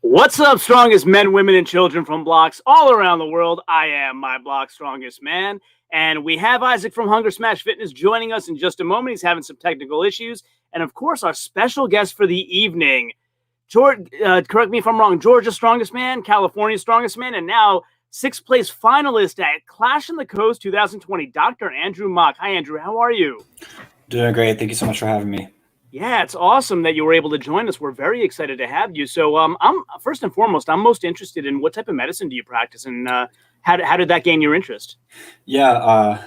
What's up, strongest men, women, and children from blocks all around the world? I am my block's strongest man, and we have Isaac from Hunger Smash Fitness joining us in just a moment. He's having some technical issues, and of course, our special guest for the evening, George. Correct me if I'm wrong. Georgia's strongest man, California's strongest man, and now sixth place finalist at Clash on the Coast 2020, Dr. Andrew Mock. Hi, Andrew. How are you? Doing great. Thank you so much for having me. Yeah, it's awesome that you were able to join us. We're very excited to have you. So, I'm first and foremost, I'm most interested in what type of medicine do you practice, and how did that gain your interest? Yeah.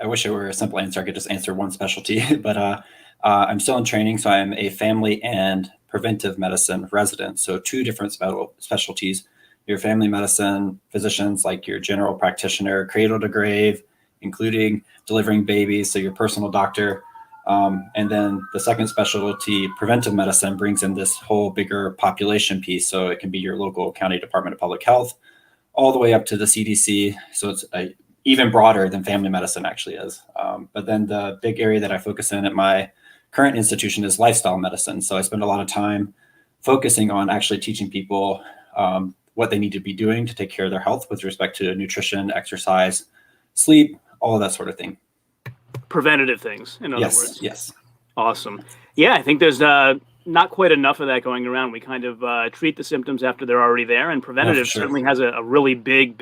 I wish it were a simple answer. I could just answer one specialty, but I'm still in training. So I'm a family and preventive medicine resident. So two different specialties. Your family medicine physicians, like your general practitioner, cradle to grave, including delivering babies. So your personal doctor. And then the second specialty, preventive medicine, brings in this whole bigger population piece. So it can be your local county department of public health, all the way up to the CDC. So it's even broader than family medicine actually is. But then the big area that I focus in at my current institution is lifestyle medicine. So I spend a lot of time focusing on actually teaching people what they need to be doing to take care of their health with respect to nutrition, exercise, sleep, all of that sort of thing. Preventative things, in other words. Yes. Awesome. Yeah, I think there's not quite enough of that going around. We kind of treat the symptoms after they're already there, and preventative certainly has a really big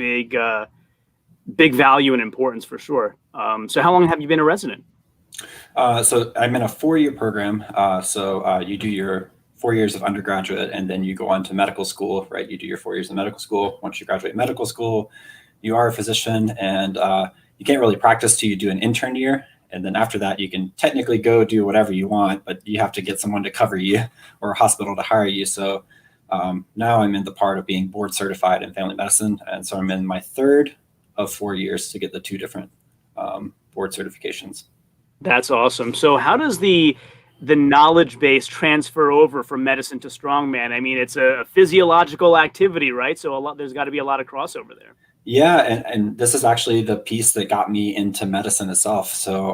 value and importance for sure. So how long have you been a resident? So I'm in a 4-year program. You do your 4 years of undergraduate, and then you go on to medical school, right? You do your 4 years of medical school. Once you graduate medical school, you are a physician, and you can't really practice till you do an intern year. And then after that, you can technically go do whatever you want, but you have to get someone to cover you or a hospital to hire you. So now I'm in the part of being board certified in family medicine. And so I'm in my third of 4 years to get the two different board certifications. That's awesome. So how does the knowledge base transfer over from medicine to strongman? I mean, it's a physiological activity, right? So there's got to be a lot of crossover there. Yeah, and this is actually the piece that got me into medicine itself. So,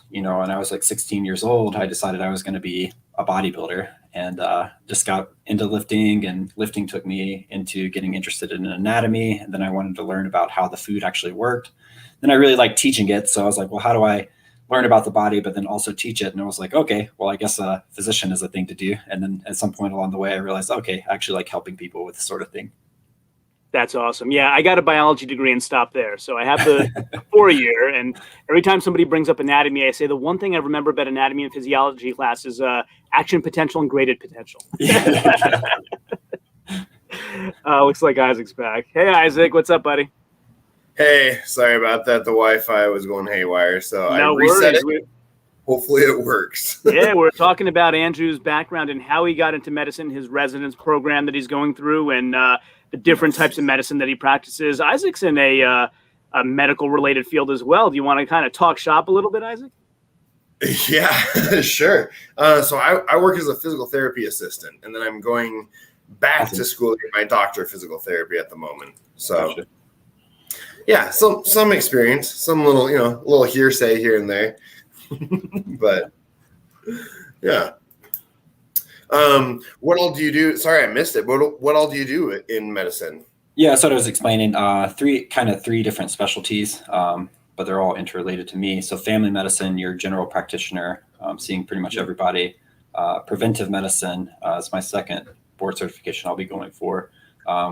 when I was like 16 years old, I decided I was going to be a bodybuilder, and just got into lifting, and lifting took me into getting interested in anatomy. And then I wanted to learn about how the food actually worked. Then I really liked teaching it. So I was like, well, how do I learn about the body, but then also teach it? And I was like, okay, well, I guess a physician is a thing to do. And then at some point along the way, I realized, okay, I actually like helping people with this sort of thing. That's awesome. Yeah, I got a biology degree and stopped there. So I have the 4-year, and every time somebody brings up anatomy, I say the one thing I remember about anatomy and physiology class is action potential and graded potential. Looks like Isaac's back. Hey, Isaac, what's up, buddy? Hey, sorry about that. The Wi-Fi was going haywire, so no I reset worries. it. Hopefully it works. Yeah, we're talking about Andrew's background and how he got into medicine, his residence program that he's going through, and the different types of medicine that he practices. Isaac's in a medical-related field as well. Do you want to kind of talk shop a little bit, Isaac? Yeah, sure. So I work as a physical therapy assistant, and then I'm going back to school to get my doctor of physical therapy at the moment. So, yeah, some experience, some little hearsay here and there. But yeah. What all do you do? Sorry, I missed it. What all do you do in medicine? Yeah, so I was explaining three different specialties, but they're all interrelated to me. So family medicine, your general practitioner, seeing pretty much everybody. Preventive medicine is my second board certification I'll be going for,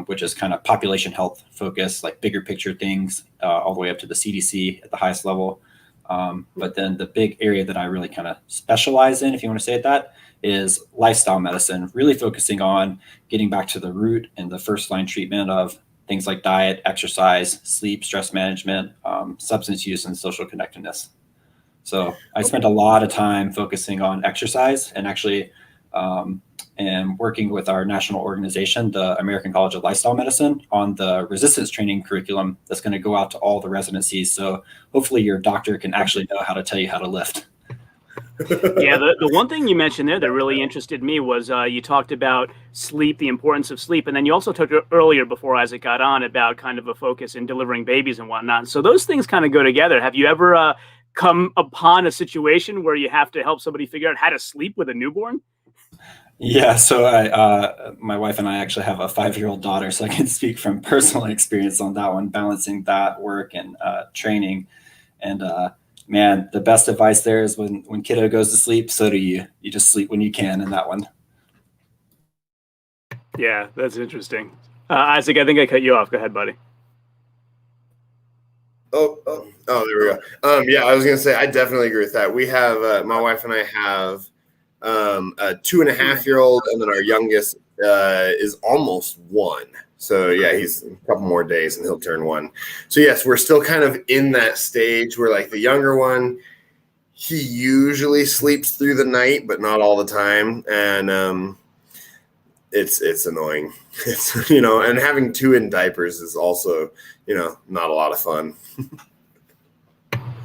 which is kind of population health focused, like bigger picture things, all the way up to the CDC at the highest level. But then the big area that I really kind of specialize in, if you want to say it that, is lifestyle medicine, really focusing on getting back to the root and the first line treatment of things like diet, exercise, sleep, stress management, substance use, and social connectedness. So I spent a lot of time focusing on exercise, and actually am working with our national organization, the American College of Lifestyle Medicine, on the resistance training curriculum that's going to go out to all the residencies. So hopefully your doctor can actually know how to tell you how to lift. Yeah, the one thing you mentioned there that really interested me was you talked about sleep, the importance of sleep, and then you also talked earlier before Isaac got on about kind of a focus in delivering babies and whatnot. So those things kind of go together. Have you ever come upon a situation where you have to help somebody figure out how to sleep with a newborn? Yeah, so my wife and I actually have a 5-year-old daughter, so I can speak from personal experience on that one, balancing that work and training. And man, the best advice there is when kiddo goes to sleep, so do you. You just sleep when you can in that one. Yeah, that's interesting. Isaac, I think I cut you off. Go ahead, buddy. Oh, there we go. Yeah, I was gonna say I definitely agree with that. We have my wife and I have a 2.5-year-old, and then our youngest is almost 1. So yeah, he's a couple more days and he'll turn 1. So yes, we're still kind of in that stage where like the younger one, he usually sleeps through the night, but not all the time, and it's annoying. It's and having 2 in diapers is also not a lot of fun.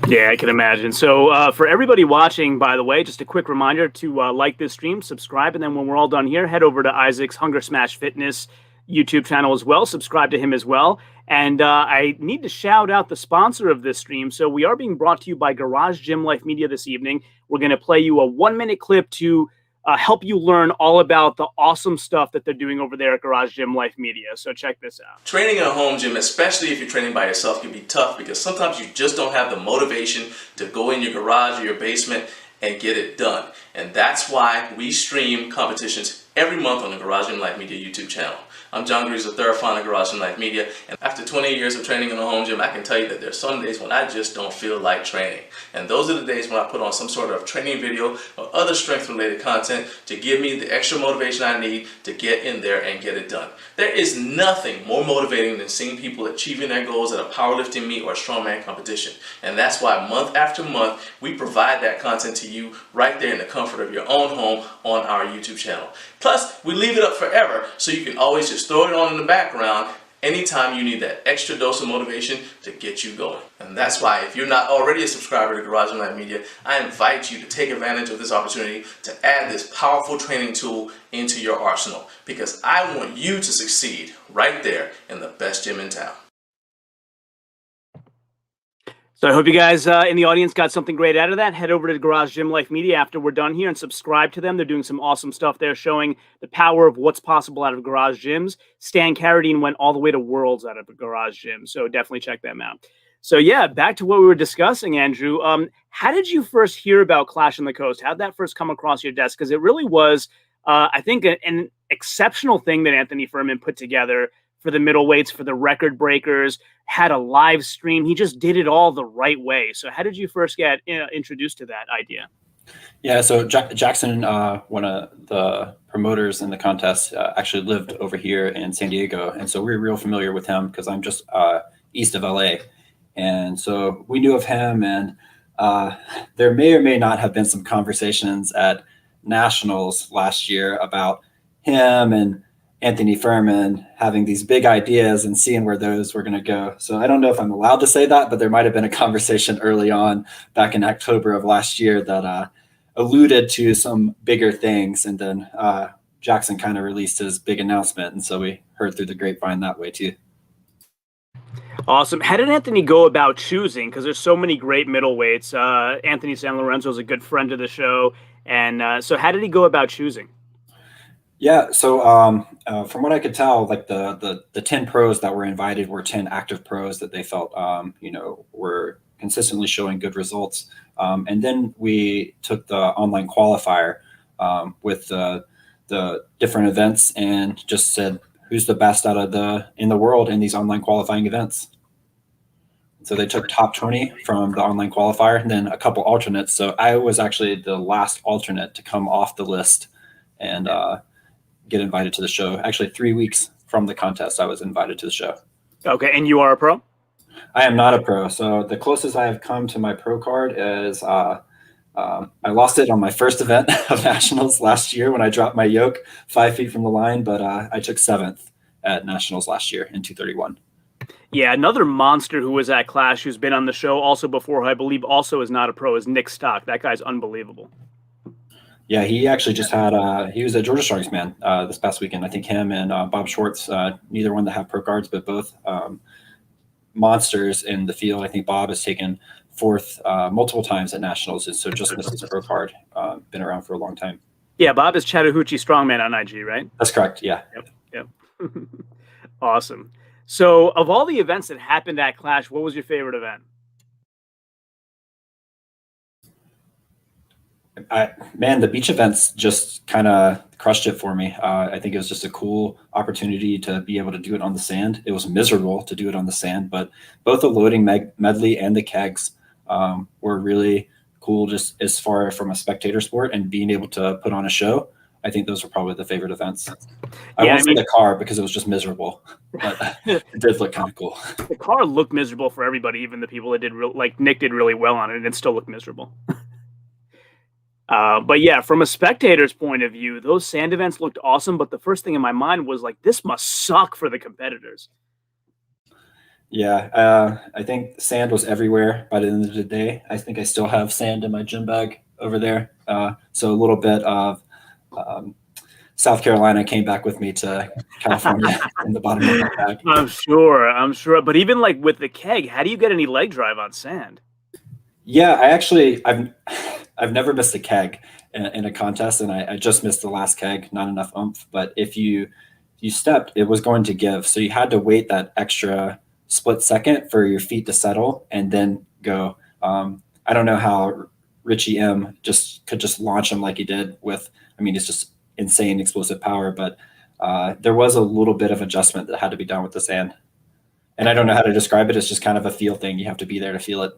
Yeah, I can imagine. So for everybody watching, by the way, just a quick reminder to like this stream, subscribe, and then when we're all done here, head over to Isaac's Hunger Smash Fitness YouTube channel as well. Subscribe to him as well. And I need to shout out the sponsor of this stream. So we are being brought to you by Garage Gym Life Media this evening. We're going to play you a 1-minute clip to help you learn all about the awesome stuff that they're doing over there at Garage Gym Life Media. So check this out. Training in a home gym, especially if you're training by yourself, can be tough because sometimes you just don't have the motivation to go in your garage or your basement and get it done. And that's why we stream competitions every month on the Garage Gym Life Media YouTube channel. I'm John Greaves, the third founder of Garage Gym Life Media, and after 20 years of training in a home gym, I can tell you that there's some days when I just don't feel like training. And those are the days when I put on some sort of training video or other strength-related content to give me the extra motivation I need to get in there and get it done. There is nothing more motivating than seeing people achieving their goals at a powerlifting meet or a strongman competition. And that's why month after month, we provide that content to you right there in the comfort of your own home on our YouTube channel. Plus, we leave it up forever so you can always just throw it on in the background anytime you need that extra dose of motivation to get you going. And that's why if you're not already a subscriber to Garage Gym Life Media, I invite you to take advantage of this opportunity to add this powerful training tool into your arsenal, because I want you to succeed right there in the best gym in town. So I hope you guys in the audience got something great out of that. Head over to Garage Gym Life Media after we're done here and subscribe to them. They're doing some awesome stuff there, showing the power of what's possible out of garage gyms. Stan Carradine went all the way to Worlds out of a garage gym, so definitely check them out. So yeah, back to what we were discussing, Andrew. How did you first hear about Clash on the Coast? How did that first come across your desk? Because it really was, I think, an exceptional thing that Anthony Furman put together for the middleweights, for the record breakers, had a live stream. He just did it all the right way. So how did you first get introduced to that idea? Yeah, so Jackson, one of the promoters in the contest, actually lived over here in San Diego. And so we're real familiar with him because I'm just east of LA. And so we knew of him, and there may or may not have been some conversations at Nationals last year about him and Anthony Furman having these big ideas and seeing where those were going to go. So I don't know if I'm allowed to say that, but there might have been a conversation early on back in October of last year that alluded to some bigger things. And then Jackson kind of released his big announcement. And so we heard through the grapevine that way too. Awesome. How did Anthony go about choosing? Because there's so many great middleweights. Anthony San Lorenzo is a good friend of the show. And so how did he go about choosing? Yeah, so from what I could tell, like the 10 pros that were invited were 10 active pros that they felt, were consistently showing good results. And then we took the online qualifier with the different events and just said, who's the best out of in the world in these online qualifying events? So they took top 20 from the online qualifier and then a couple alternates. So I was actually the last alternate to come off the list and get invited to the show. Actually, 3 weeks from the contest, I was invited to the show. Okay, and you are a pro? I am not a pro. So the closest I have come to my pro card is I lost it on my first event of Nationals last year when I dropped my yoke 5 feet from the line, but I took 7th at Nationals last year in 231. Yeah, another monster who was at Clash, who's been on the show also before, who I believe also is not a pro, is Nick Stock. That guy's unbelievable. Yeah, he actually just had he was a Georgia Strongest man this past weekend. I think him and Bob Schwartz, neither one that have pro cards, but both monsters in the field. I think Bob has taken 4th multiple times at Nationals, and so just missed his pro card. Been around for a long time. Yeah, Bob is Chattahoochee Strongman on IG, right? That's correct. Yeah. Yep. Awesome. So, of all the events that happened at Clash, what was your favorite event? Man, the beach events just kind of crushed it for me. I think it was just a cool opportunity to be able to do it on the sand. It was miserable to do it on the sand, but both the loading medley and the kegs were really cool just as far from a spectator sport and being able to put on a show. I think those were probably the favorite events. I won't say the car because it was just miserable, but it did look kind of cool. The car looked miserable for everybody, even the people that did like Nick did really well on it, and it still looked miserable. But yeah, from a spectator's point of view, those sand events looked awesome. But the first thing in my mind was like, this must suck for the competitors. Yeah, I think sand was everywhere by the end of the day. I think I still have sand in my gym bag over there. So a little bit of South Carolina came back with me to California in the bottom of my bag. I'm sure. But even like with the keg, how do you get any leg drive on sand? Yeah, I've never missed a keg in a contest, and I just missed the last keg, not enough oomph. But if you stepped, it was going to give. So you had to wait that extra split second for your feet to settle and then go. I don't know how Richie M could just launch him like he did with, I mean, it's just insane explosive power, but there was a little bit of adjustment that had to be done with the sand. And I don't know how to describe it. It's just kind of a feel thing. You have to be there to feel it.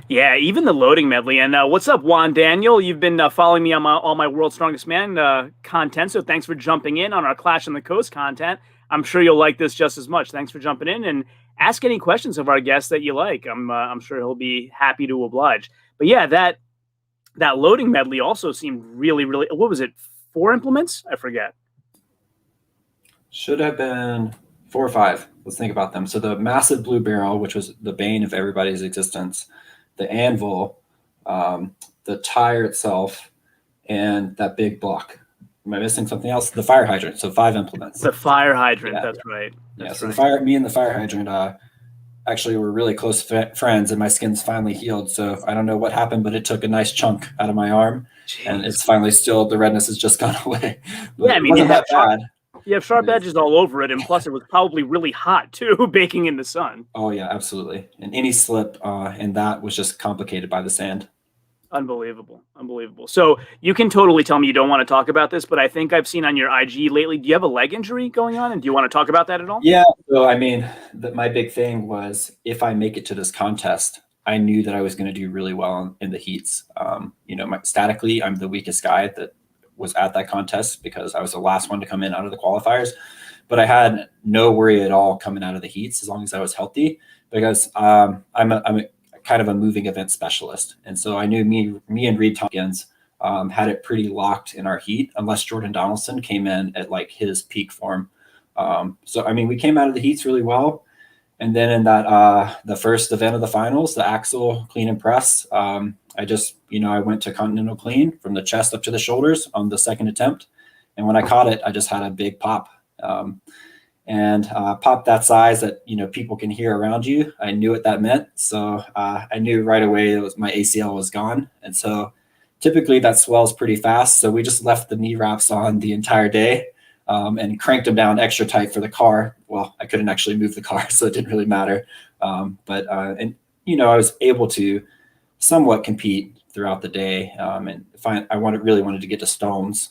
Yeah, even the loading medley. And what's up, Juan Daniel? You've been following me on all my World's Strongest Man content, so thanks for jumping in on our Clash on the Coast content. I'm sure you'll like this just as much. Thanks for jumping in, and ask any questions of our guests that you like. I'm sure he'll be happy to oblige. But yeah, that loading medley also seemed really, really. What was it? 4 implements? I forget. Should have been 4 or 5. Let's think about them. So the massive blue barrel, which was the bane of everybody's existence, the anvil, the tire itself, and that big block. Am I missing something else? The fire hydrant. So 5 implements. The fire hydrant. That's right. So me and the fire hydrant actually were really close friends, and my skin's finally healed. So I don't know what happened, but it took a nice chunk out of my arm. Jeez. And it's finally still, the redness has just gone away. But yeah, I mean, it wasn't that bad. You have sharp edges all over it, and plus it was probably really hot too, baking in the sun. Oh yeah, absolutely. And any slip, and that was just complicated by the sand. Unbelievable. So you can totally tell me you don't want to talk about this, but I think I've seen on your IG lately, do you have a leg injury going on, and do you want to talk about that at all? Yeah. So I mean, my big thing was, if I make it to this contest, I knew that I was going to do really well in the heats. Statically, I'm the weakest guy that was at that contest because I was the last one to come in out of the qualifiers, but I had no worry at all coming out of the heats as long as I was healthy, because I'm a kind of a moving event specialist. And so I knew me and Reed Tompkins had it pretty locked in our heat, unless Jordan Donaldson came in at like his peak form. So, I mean, we came out of the heats really well. And then in that, the first event of the finals, the axle clean and press, I went to continental clean from the chest up to the shoulders on the second attempt. And when I caught it, I just had a big pop. And pop that size that, people can hear around you. I knew what that meant. So I knew right away my ACL was gone. And so typically that swells pretty fast. So we just left the knee wraps on the entire day and cranked them down extra tight for the car. Well, I couldn't actually move the car, so it didn't really matter. I was able to somewhat compete throughout the day. I really wanted to get to stones.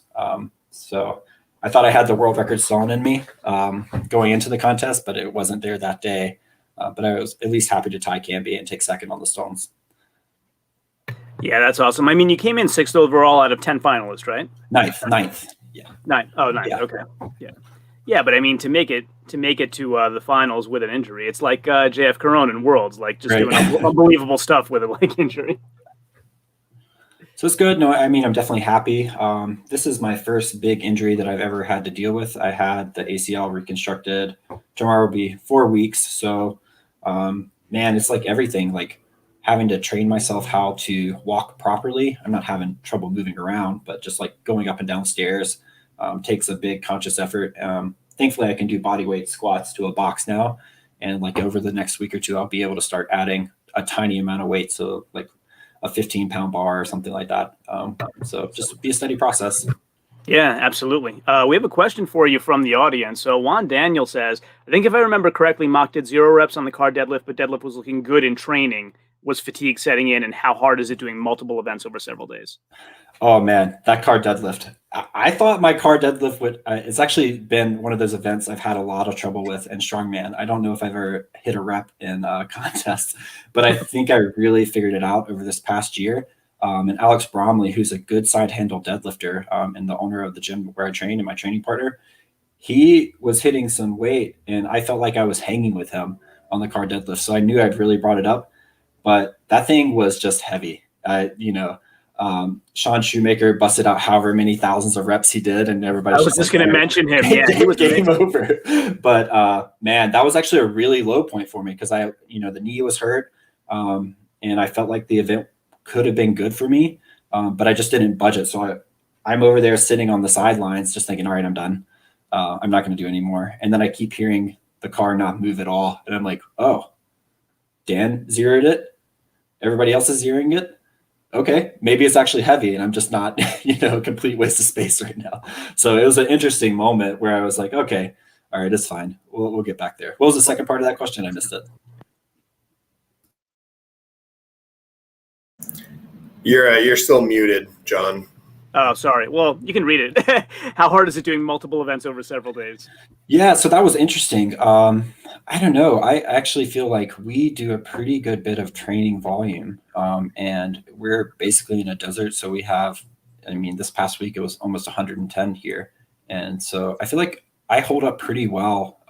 So I thought I had the world record stone in me going into the contest, but it wasn't there that day. But I was at least happy to tie Canby and take second on the stones. Yeah, that's awesome. I mean, you came in 6th overall out of 10 finalists, right? Ninth. Yeah. 9th. Oh, 9th. Yeah. Okay. Yeah. Yeah, but I mean, to make it to the finals with an injury, it's like JF Corona in Worlds, like just doing unbelievable stuff with a leg injury. So it's good. No, I mean, I'm definitely happy. This is my first big injury that I've ever had to deal with. I had the ACL reconstructed. Tomorrow will be 4 weeks. So, man, it's like everything, like having to train myself how to walk properly. I'm not having trouble moving around, but just like going up and down stairs takes a big conscious effort. Thankfully, I can do body weight squats to a box now. And like over the next week or two, I'll be able to start adding a tiny amount of weight. So like a 15-pound bar or something like that. So just be a steady process. Yeah, absolutely. We have a question for you from the audience. So Juan Daniel says, I think if I remember correctly, Mock did 0 reps on the car deadlift, but deadlift was looking good in training. Was fatigue setting in, and how hard is it doing multiple events over several days? Oh man, that car deadlift. I thought my car deadlift would, it's actually been one of those events I've had a lot of trouble with in strongman. I don't know if I've ever hit a rep in contests, but I think I really figured it out over this past year. And Alex Bromley, who's a good side handle deadlifter and the owner of the gym where I train and my training partner, he was hitting some weight and I felt like I was hanging with him on the car deadlift. So I knew I'd really brought it up, but that thing was just heavy. Sean Shoemaker busted out however many thousands of reps he did, and everybody. I was just going to mention him. Yeah, he was game over. But man, that was actually a really low point for me because the knee was hurt, and I felt like the event could have been good for me, but I just didn't budget. So I'm over there sitting on the sidelines, just thinking, all right, I'm done. I'm not going to do anymore. And then I keep hearing the car not move at all, and I'm like, oh, Dan zeroed it. Everybody else is zeroing it. Okay, maybe it's actually heavy and I'm just not, a complete waste of space right now. So it was an interesting moment where I was like, okay, all right, it's fine. We'll get back there. What was the second part of that question? I missed it. You're still muted, John. Oh, sorry. Well, you can read it. How hard is it doing multiple events over several days? Yeah, so that was interesting. I don't know. I actually feel like we do a pretty good bit of training volume, and we're basically in a desert. So we have, this past week it was almost 110 here. And so I feel like I hold up pretty well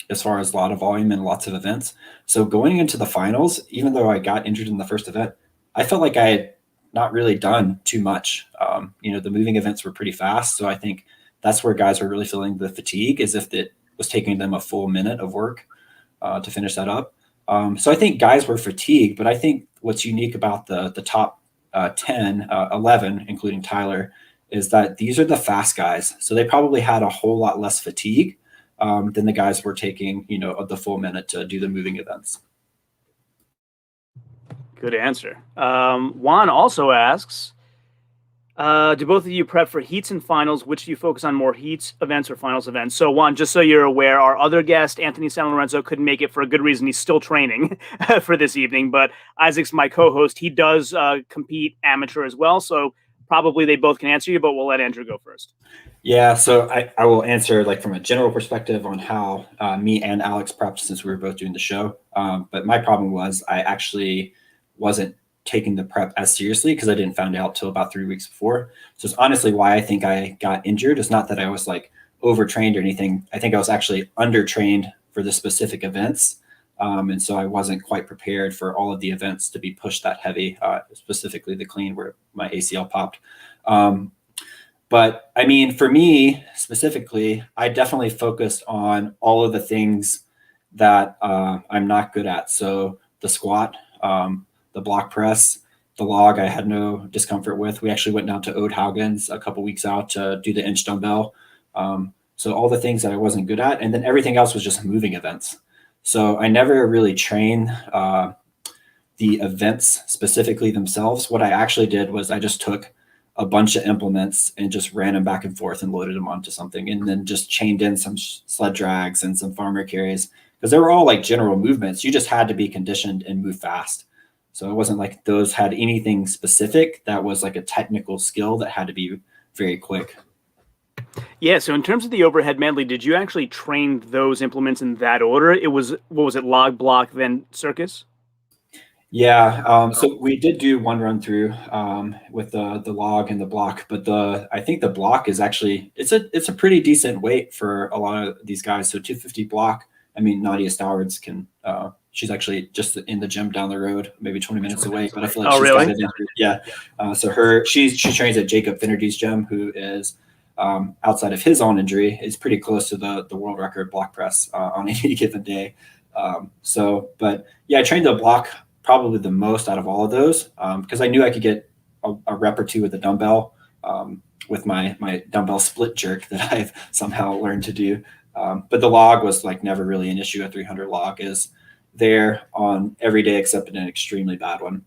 as far as a lot of volume and lots of events. So going into the finals, even though I got injured in the first event, I felt like I had not really done too much. The moving events were pretty fast. So I think that's where guys were really feeling the fatigue, as if it was taking them a full minute of work to finish that up. So I think guys were fatigued, but I think what's unique about the top 10, 11, including Tyler, is that these are the fast guys. So they probably had a whole lot less fatigue than the guys were taking, the full minute to do the moving events. Good answer. Juan also asks, do both of you prep for heats and finals? Which do you focus on more, heats events or finals events? So Juan, just so you're aware, our other guest, Anthony San Lorenzo, couldn't make it for a good reason. He's still training for this evening, but Isaac's my co-host. He does compete amateur as well. So probably they both can answer you, but we'll let Andrew go first. Yeah, so I will answer from a general perspective on how me and Alex prepped, since we were both doing the show. But my problem was I actually wasn't taking the prep as seriously because I didn't find out till about 3 weeks before. So it's honestly why I think I got injured. It's not that I was overtrained or anything. I think I was actually undertrained for the specific events. And so I wasn't quite prepared for all of the events to be pushed that heavy, specifically the clean where my ACL popped. But for me specifically, I definitely focused on all of the things that I'm not good at. So the squat, the block press, the log, I had no discomfort with. We actually went down to Ode Haugen's a couple weeks out to do the inch dumbbell. So all the things that I wasn't good at, and then everything else was just moving events. So I never really trained the events specifically themselves. What I actually did was I just took a bunch of implements and just ran them back and forth and loaded them onto something, and then just chained in some sled drags and some farmer carries, because they were all general movements. You just had to be conditioned and move fast. So it wasn't like those had anything specific that was a technical skill that had to be very quick. Yeah, so in terms of the overhead medley, did you actually train those implements in that order? It was, what was it, log, block, then circus? Yeah, so we did do one run through with the log and the block, but I think the block is actually, it's a pretty decent weight for a lot of these guys. So 250 block, Nadia Stowards can, she's actually just in the gym down the road, maybe 20 minutes away, but I feel like got it in. Yeah. So she trains at Jacob Finnerty's gym, who is outside of his own injury, is pretty close to the world record block press on any given day. But yeah, I trained the block probably the most out of all of those because I knew I could get a rep or two with the dumbbell with my dumbbell split jerk that I've somehow learned to do. But the log was never really an issue. A 300 log is there on every day except in an extremely bad one.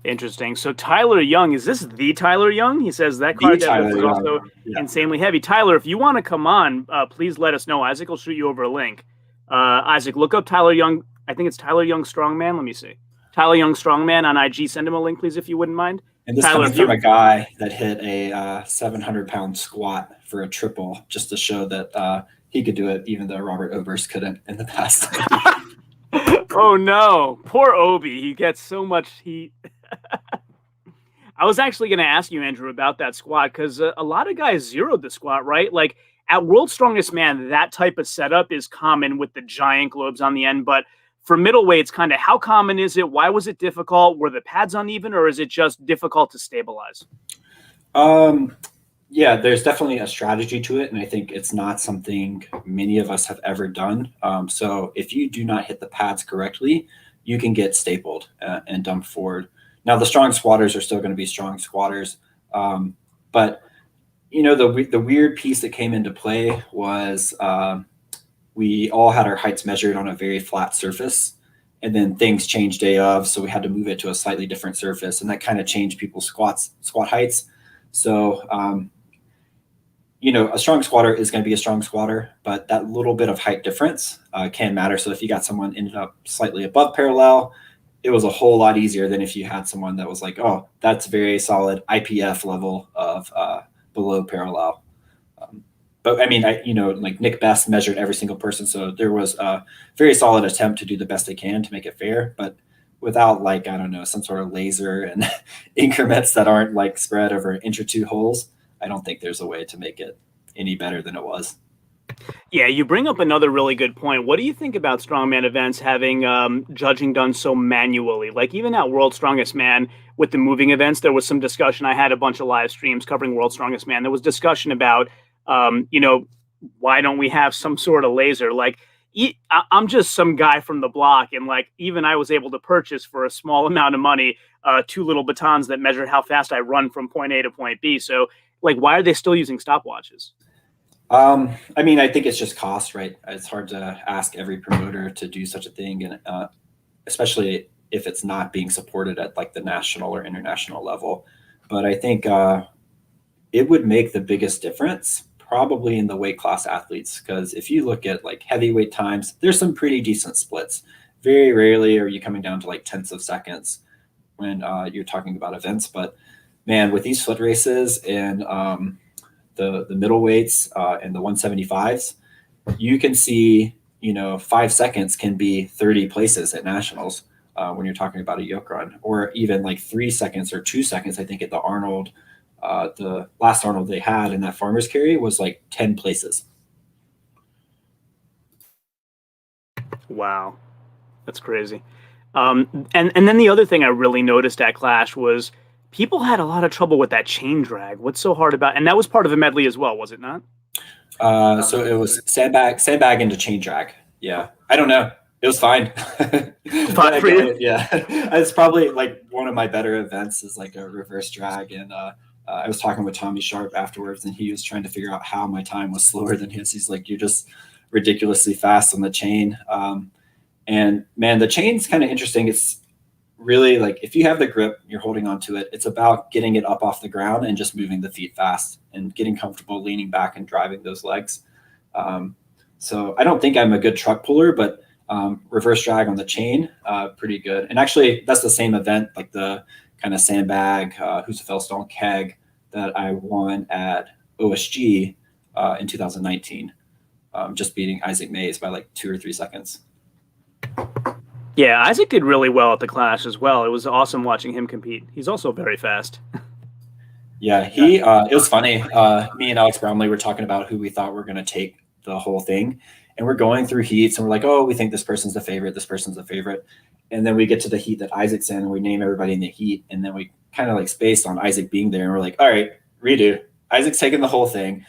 Interesting. So Tyler Young, is this the Tyler Young? He says that The car deadlift Tyler is Young. also Yeah. insanely heavy. Tyler, if you want to come on, please let us know. Isaac will shoot you over a link. Isaac, look up Tyler Young. I think it's Tyler Young Strongman. Let me see. Tyler Young Strongman on IG. Send him a link, please, if you wouldn't mind. And this Tyler, comes from a guy that hit a 700-pound squat for a triple, just to show that he could do it, even though Robert Oberst couldn't in the past. Oh no, poor Obi. He gets so much heat. I was actually going to ask you, Andrew, about that squat, because a lot of guys zeroed the squat, right? Like at World's Strongest Man, that type of setup is common with the giant globes on the end. But for middleweights, kind of how common is it? Why was it difficult? Were the pads uneven, or is it just difficult to stabilize? Yeah, there's definitely a strategy to it, and I think it's not something many of us have ever done. So if you do not hit the pads correctly, you can get stapled and dumped forward. Now, the strong squatters are still going to be strong squatters, but you know, the weird piece that came into play was we all had our heights measured on a very flat surface, and then things changed day of, so we had to move it to a slightly different surface, and that kind of changed people's squat heights. So you know, a strong squatter is going to be a strong squatter, but that little bit of height difference can matter. So if you got someone ended up slightly above parallel, it was a whole lot easier than if you had someone that was like, oh, that's very solid IPF level of below parallel. But I mean, like Nick Best measured every single person. So there was a very solid attempt to do the best they can to make it fair, but without, like, I don't know, some sort of laser and increments that aren't like spread over an inch or two holes, I don't think there's a way to make it any better than it was. Yeah, you bring up another really good point. What do you think about strongman events having judging done so manually? Like even at World's Strongest Man with the moving events, there was some discussion. I had a bunch of live streams covering World's Strongest Man. There was discussion about, you know, why don't we have some sort of laser? Like I'm just some guy from the block, and like even I was able to purchase for a small amount of money 2 little batons that measure how fast I run from point A to point B. So like, why are they still using stopwatches? I mean, I think it's just cost, right? It's hard to ask every promoter to do such a thing, and especially if it's not being supported at like the national or international level. But I think it would make the biggest difference probably in the weight class athletes, because if you look at like heavyweight times, there's some pretty decent splits. Very rarely are you coming down to like tenths of seconds when you're talking about events. But man, with these foot races and the middleweights and the 175s, you can see, you know, 5 seconds can be 30 places at nationals when you're talking about a yoke run, or even like 3 seconds or 2 seconds. I think at the Arnold, the last Arnold they had in that farmer's carry was like 10 places. Wow, that's crazy. And then the other thing I really noticed at Clash was people had a lot of trouble with that chain drag. What's so hard about, and that was part of a medley as well, was it not? So it was sandbag into chain drag. Yeah, I don't know. It was fine. Fine for you? Yeah, it's probably like one of my better events is like a reverse drag, and I was talking with Tommy Sharp afterwards, and he was trying to figure out how my time was slower than his. He's like, you're just ridiculously fast on the chain. And man, the chain's kind of interesting. It's really like if you have the grip, you're holding onto it. It's about getting it up off the ground and just moving the feet fast and getting comfortable leaning back and driving those legs. So I don't think I'm a good truck puller, but reverse drag on the chain, pretty good. And actually, that's the same event, like the kind of sandbag, Husafell Stone keg that I won at OSG in 2019, just beating Isaac Mays by like 2 or 3 seconds. Yeah, Isaac did really well at the Clash as well. It was awesome watching him compete. He's also very fast. Yeah, it was funny. Me and Alex Brownlee were talking about who we thought were going to take the whole thing. And we're going through heats and we're like, oh, we think this person's the favorite. This person's the favorite. And then we get to the heat that Isaac's in and we name everybody in the heat. And then we kind of like spaced on Isaac being there. And we're like, all right, redo. Isaac's taking the whole thing.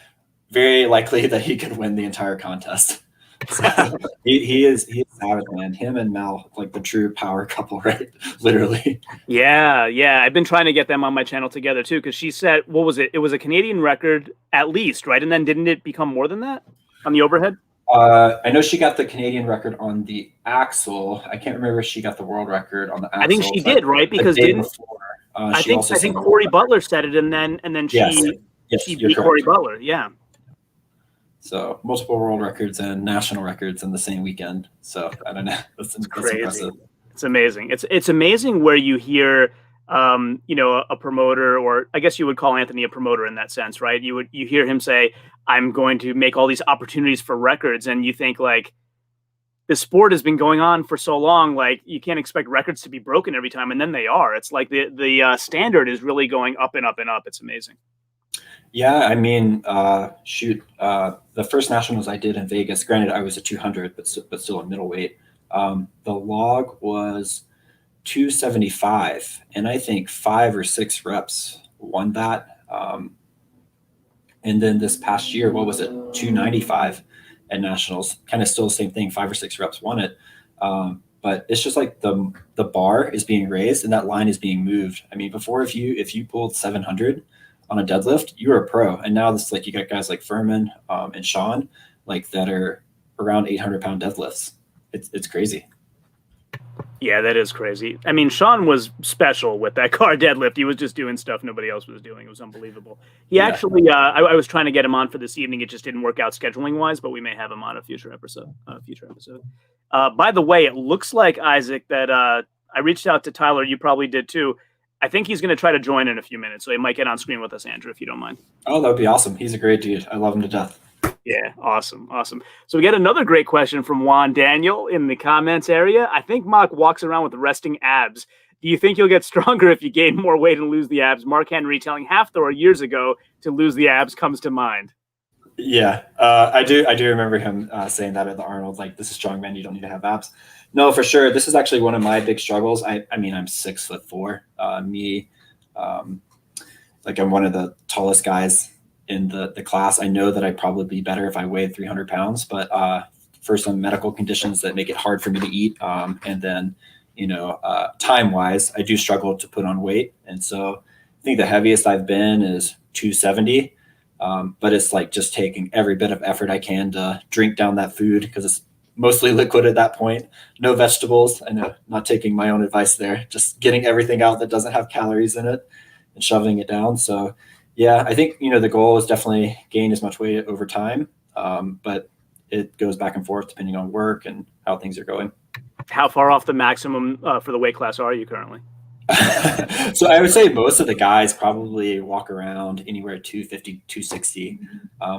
Very likely that he could win the entire contest. So he is savage, man. Him and Mel, like the true power couple, right? Literally. Yeah. I've been trying to get them on my channel together too, because she said, what was it? It was a Canadian record at least, right? And then didn't it become more than that on the overhead? I know she got the Canadian record on the axle. I can't remember if she got the world record on the axle. I think she did, right? The Because day didn't before, I she think also I set think the world Corey record. Butler said it, and then Yes, she you're beat Corey correct. Butler. Yeah. So multiple world records and national records in the same weekend. So I don't know. That's Crazy. impressive. It's amazing. It's amazing where you hear, a promoter, or I guess you would call Anthony a promoter in that sense, right? You hear him say, "I'm going to make all these opportunities for records," and you think like, the sport has been going on for so long, like you can't expect records to be broken every time, and then they are. It's like the standard is really going up and up and up. It's amazing. Yeah, I mean, the first nationals I did in Vegas, granted I was a 200, but still a middleweight. The log was 275, and I think 5 or 6 reps won that. And then this past year, what was it, 295 at nationals? Kind of still the same thing, 5 or 6 reps won it. But it's just like the bar is being raised and that line is being moved. I mean, before if you pulled 700 on a deadlift, you were a pro, and now this like you got guys like Furman and Sean like that are around 800-pound deadlifts. It's crazy. Yeah, that is crazy. I mean, Sean was special with that car deadlift. He was just doing stuff nobody else was doing. It was unbelievable. He actually, I was trying to get him on for this evening. It just didn't work out scheduling wise, but we may have him on a future episode. By the way, it looks like, Isaac, that I reached out to Tyler. You probably did too. I think he's going to try to join in a few minutes, so he might get on screen with us, Andrew, if you don't mind. Oh, that would be awesome. He's a great dude. I love him to death. Yeah, awesome. So we get another great question from Juan Daniel in the comments area. I think Mark walks around with resting abs. Do you think you'll get stronger if you gain more weight and lose the abs? Mark Henry telling Half Thor years ago to lose the abs comes to mind. Yeah, I do remember him saying that at the Arnold, like, this is strongman, you don't need to have abs. No, for sure. This is actually one of my big struggles. I mean, I'm 6'4". Like I'm one of the tallest guys in the class. I know that I'd probably be better if I weighed 300 pounds, but for some medical conditions that make it hard for me to eat. And then, time wise, I do struggle to put on weight. And so I think the heaviest I've been is 270. But it's like just taking every bit of effort I can to drink down that food because it's mostly liquid at that point. No vegetables. I know, not taking my own advice there, just getting everything out that doesn't have calories in it and shoveling it down. So yeah, I think, the goal is definitely gain as much weight over time. But it goes back and forth depending on work and how things are going. How far off the maximum for the weight class are you currently? So I would say most of the guys probably walk around anywhere 250, 260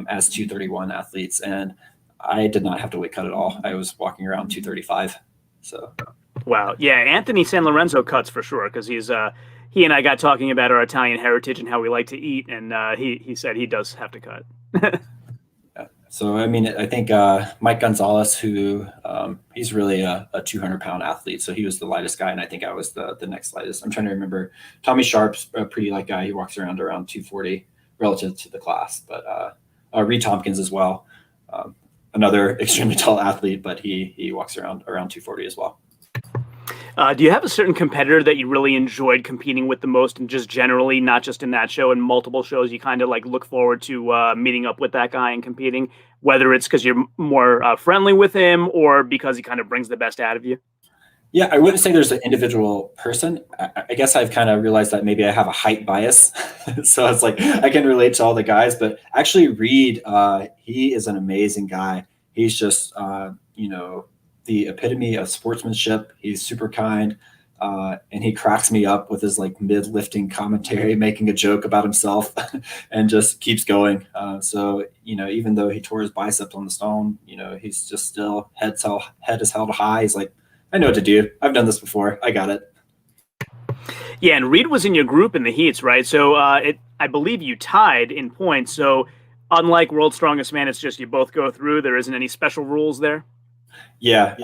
as 231 athletes. And I did not have to weight cut at all. I was walking around 235. So. Wow. Yeah. Anthony San Lorenzo cuts for sure. Cause he and I got talking about our Italian heritage and how we like to eat. And he said he does have to cut. So, I mean, I think Mike Gonzalez, who he's really a 200-pound athlete. So he was the lightest guy. And I think I was the next lightest. I'm trying to remember. Tommy Sharp's a pretty light guy. He walks around 240 relative to the class. But Reed Tompkins as well. Another extremely tall athlete, but he walks around 240 as well. Do you have a certain competitor that you really enjoyed competing with the most, and just generally, not just in that show, in multiple shows, you kind of like look forward to meeting up with that guy and competing, whether it's because you're more friendly with him or because he kind of brings the best out of you? Yeah, I wouldn't say there's an individual person. I guess I've kind of realized that maybe I have a height bias. So it's like I can relate to all the guys, but actually Reed, he is an amazing guy. He's just, the epitome of sportsmanship. He's super kind. And he cracks me up with his like mid-lifting commentary, making a joke about himself and just keeps going. So, even though he tore his biceps on the stone, he's just still head is held high. He's like, I know what to do. I've done this before. I got it. Yeah, and Reed was in your group in the heats, right? So I believe you tied in points. So unlike World's Strongest Man, it's just you both go through. There isn't any special rules there. Yeah.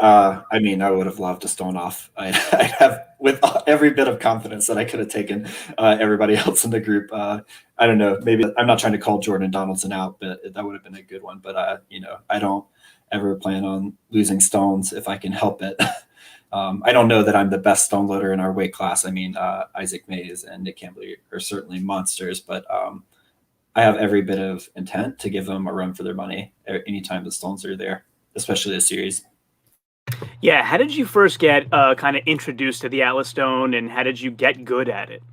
I mean, I would have loved to stone off. I have with every bit of confidence that I could have taken everybody else in the group. I don't know. Maybe I'm not trying to call Jordan Donaldson out, but that would have been a good one. But, I don't ever plan on losing stones if I can help it. I don't know that I'm the best stone loader in our weight class. I mean, Isaac Mays and Nick Campbell are certainly monsters, but I have every bit of intent to give them a run for their money anytime the stones are there. especially this series. Yeah, how did you first get kind of introduced to the Atlas Stone, and how did you get good at it?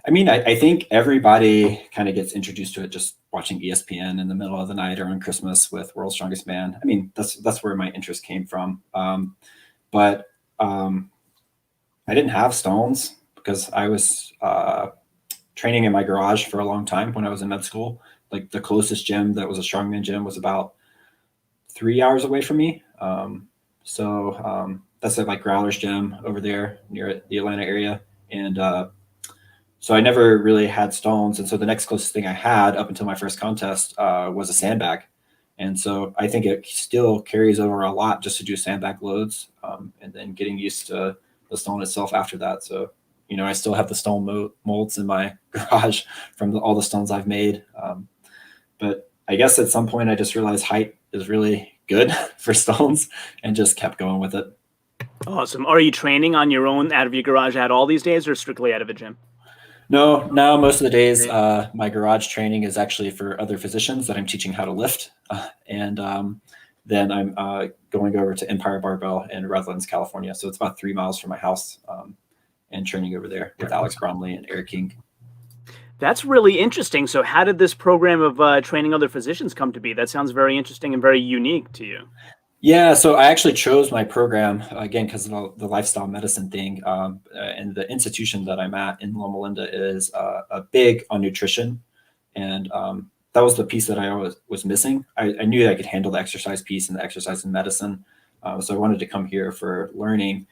I mean, I think everybody kind of gets introduced to it just watching ESPN in the middle of the night or on Christmas with World's Strongest Man. I mean, that's where my interest came from. But I didn't have stones because I was training in my garage for a long time when I was in med school. Like the closest gym that was a strongman gym was about 3 hours away from me. That's at like Growler's Gym over there near the Atlanta area. And so I never really had stones. And so the next closest thing I had up until my first contest was a sandbag. And so I think it still carries over a lot just to do sandbag loads and then getting used to the stone itself after that. So, you know, I still have the stone molds in my garage from all the stones I've made. But I guess at some point I just realized height is really good for stones and just kept going with it. Awesome. Are you training on your own out of your garage at all these days, or strictly out of a gym? No, most of the days, my garage training is actually for other physicians that I'm teaching how to lift. And then I'm going over to Empire Barbell in Redlands, California. So it's about 3 miles from my house and training over there with Alex Bromley and Eric King. That's really interesting. So how did this program of training other physicians come to be? That sounds very interesting and very unique to you. Yeah, so I actually chose my program, again, because of the lifestyle medicine thing. And the institution that I'm at in Loma Linda is a big on nutrition. And that was the piece that I always was missing. I knew that I could handle the exercise piece and the exercise in medicine. So I wanted to come here for learning.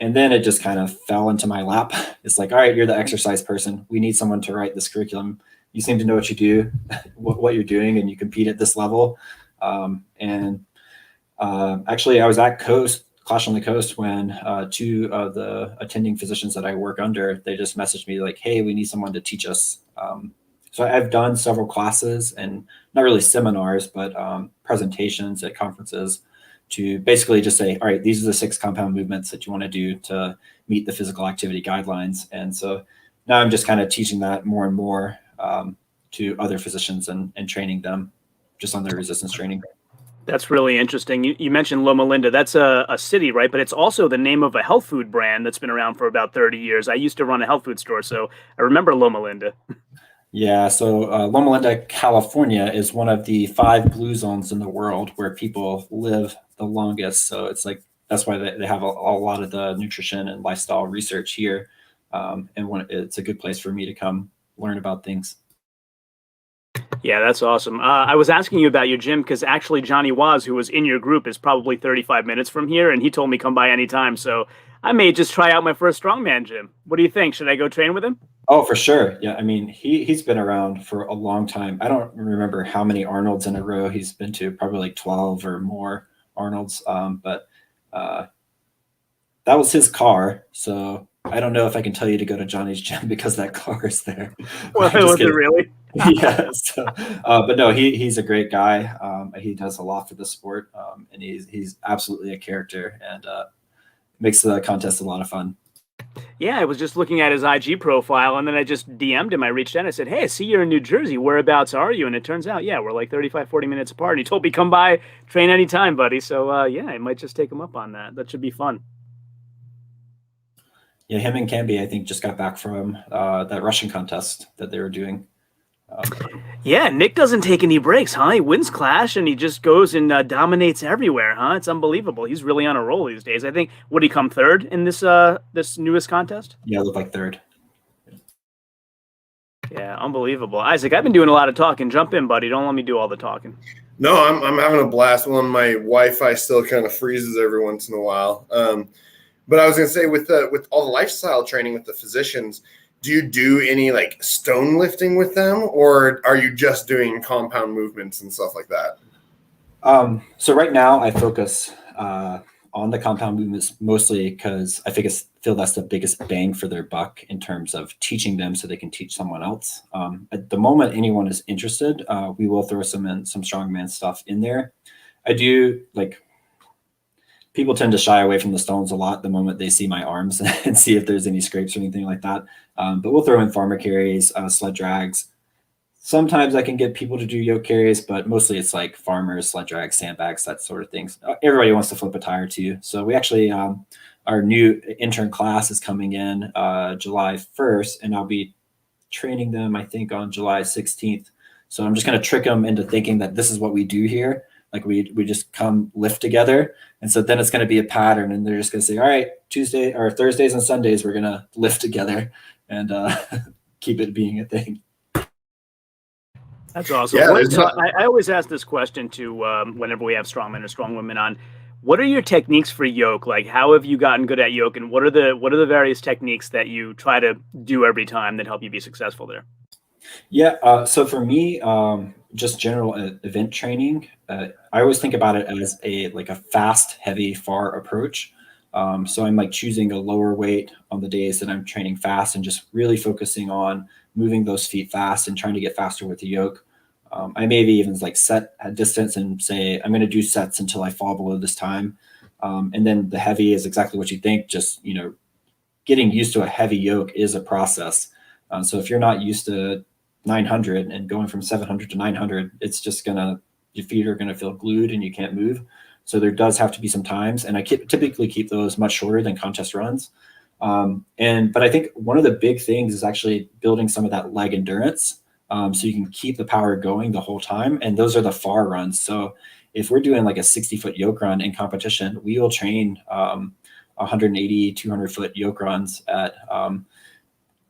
And then it just kind of fell into my lap. It's like, all right, you're the exercise person. We need someone to write this curriculum. You seem to know what you do, what you're doing, and you compete at this level. Actually, I was at Clash on the Coast when 2 of the attending physicians that I work under, they just messaged me like, hey, we need someone to teach us. So I've done several classes and not really seminars, but presentations at conferences to basically just say, all right, these are the 6 compound movements that you want to do to meet the physical activity guidelines. And so now I'm just kind of teaching that more and more to other physicians and training them just on their resistance training. That's really interesting. You mentioned Loma Linda. That's a city, right? But it's also the name of a health food brand that's been around for about 30 years. I used to run a health food store, so I remember Loma Linda. Yeah, so Loma Linda, California is one of the 5 blue zones in the world where people live the longest. So it's like, that's why they have a lot of the nutrition and lifestyle research here. And it's a good place for me to come learn about things. Yeah, that's awesome. I was asking you about your gym because actually Johnny Waz, who was in your group, is probably 35 minutes from here, and he told me come by anytime. So I may just try out my first strongman gym. What do you think? Should I go train with him? Oh, for sure. Yeah, I mean, he's been around for a long time. I don't remember how many Arnolds in a row he's been to, probably like 12 or more Arnolds. But that was his car. So I don't know if I can tell you to go to Johnny's gym because that car is there. Well, was it really? Yeah. So, but no, he's a great guy. He does a lot for the sport, and he's absolutely a character, and makes the contest a lot of fun. Yeah, I was just looking at his IG profile, and then I just DM'd him. I reached out. I said, hey, I see you're in New Jersey. Whereabouts are you? And it turns out, yeah, we're like 35, 40 minutes apart. And he told me, come by, train anytime, buddy. So, yeah, I might just take him up on that. That should be fun. Yeah, him and Camby, I think, just got back from that Russian contest that they were doing. Yeah, Nick doesn't take any breaks, huh? He wins Clash, and he just goes and dominates everywhere, huh? It's unbelievable. He's really on a roll these days. I think, would he come 3rd in this this newest contest? Yeah, it looked like 3rd. Yeah, unbelievable. Isaac, I've been doing a lot of talking. Jump in, buddy. Don't let me do all the talking. No, I'm having a blast. Well, my Wi-Fi still kind of freezes every once in a while. But I was going to say, with all the lifestyle training with the physicians, do you do any like stone lifting with them, or are you just doing compound movements and stuff like that? So right now I focus on the compound movements mostly because I feel that's the biggest bang for their buck in terms of teaching them so they can teach someone else. At the moment anyone is interested, we will throw some strongman stuff in there. I do like. People tend to shy away from the stones a lot the moment they see my arms and see if there's any scrapes or anything like that. But we'll throw in farmer carries, sled drags, sometimes I can get people to do yoke carries, but mostly it's like farmers, sled drags, sandbags, that sort of things. Everybody wants to flip a tire too. So we actually, our new intern class is coming in July 1st, and I'll be training them, I think, on July 16th. So I'm just going to trick them into thinking that this is what we do here. Like we just come lift together. And so then it's going to be a pattern, and they're just going to say, all right, Tuesday or Thursdays and Sundays, we're going to lift together and keep it being a thing. That's awesome. Yeah, I always ask this question to whenever we have strongmen or strong women on. What are your techniques for yoke? Like, how have you gotten good at yoke, and what are the various techniques that you try to do every time that help you be successful there? Yeah. So for me, just general event training, I always think about it as a fast, heavy, far approach. So I'm like choosing a lower weight on the days that I'm training fast and just really focusing on moving those feet fast and trying to get faster with the yoke. I maybe even like set a distance and say, I'm going to do sets until I fall below this time. And then the heavy is exactly what you think. Just, getting used to a heavy yoke is a process. So if you're not used to 900 and going from 700 to 900, it's just your feet are going to feel glued and you can't move. So there does have to be some times, and I typically keep those much shorter than contest runs. But I think one of the big things is actually building some of that leg endurance, so you can keep the power going the whole time. And those are the far runs. So if we're doing like a 60-foot yoke run in competition, we will train 180, 200-foot yoke runs at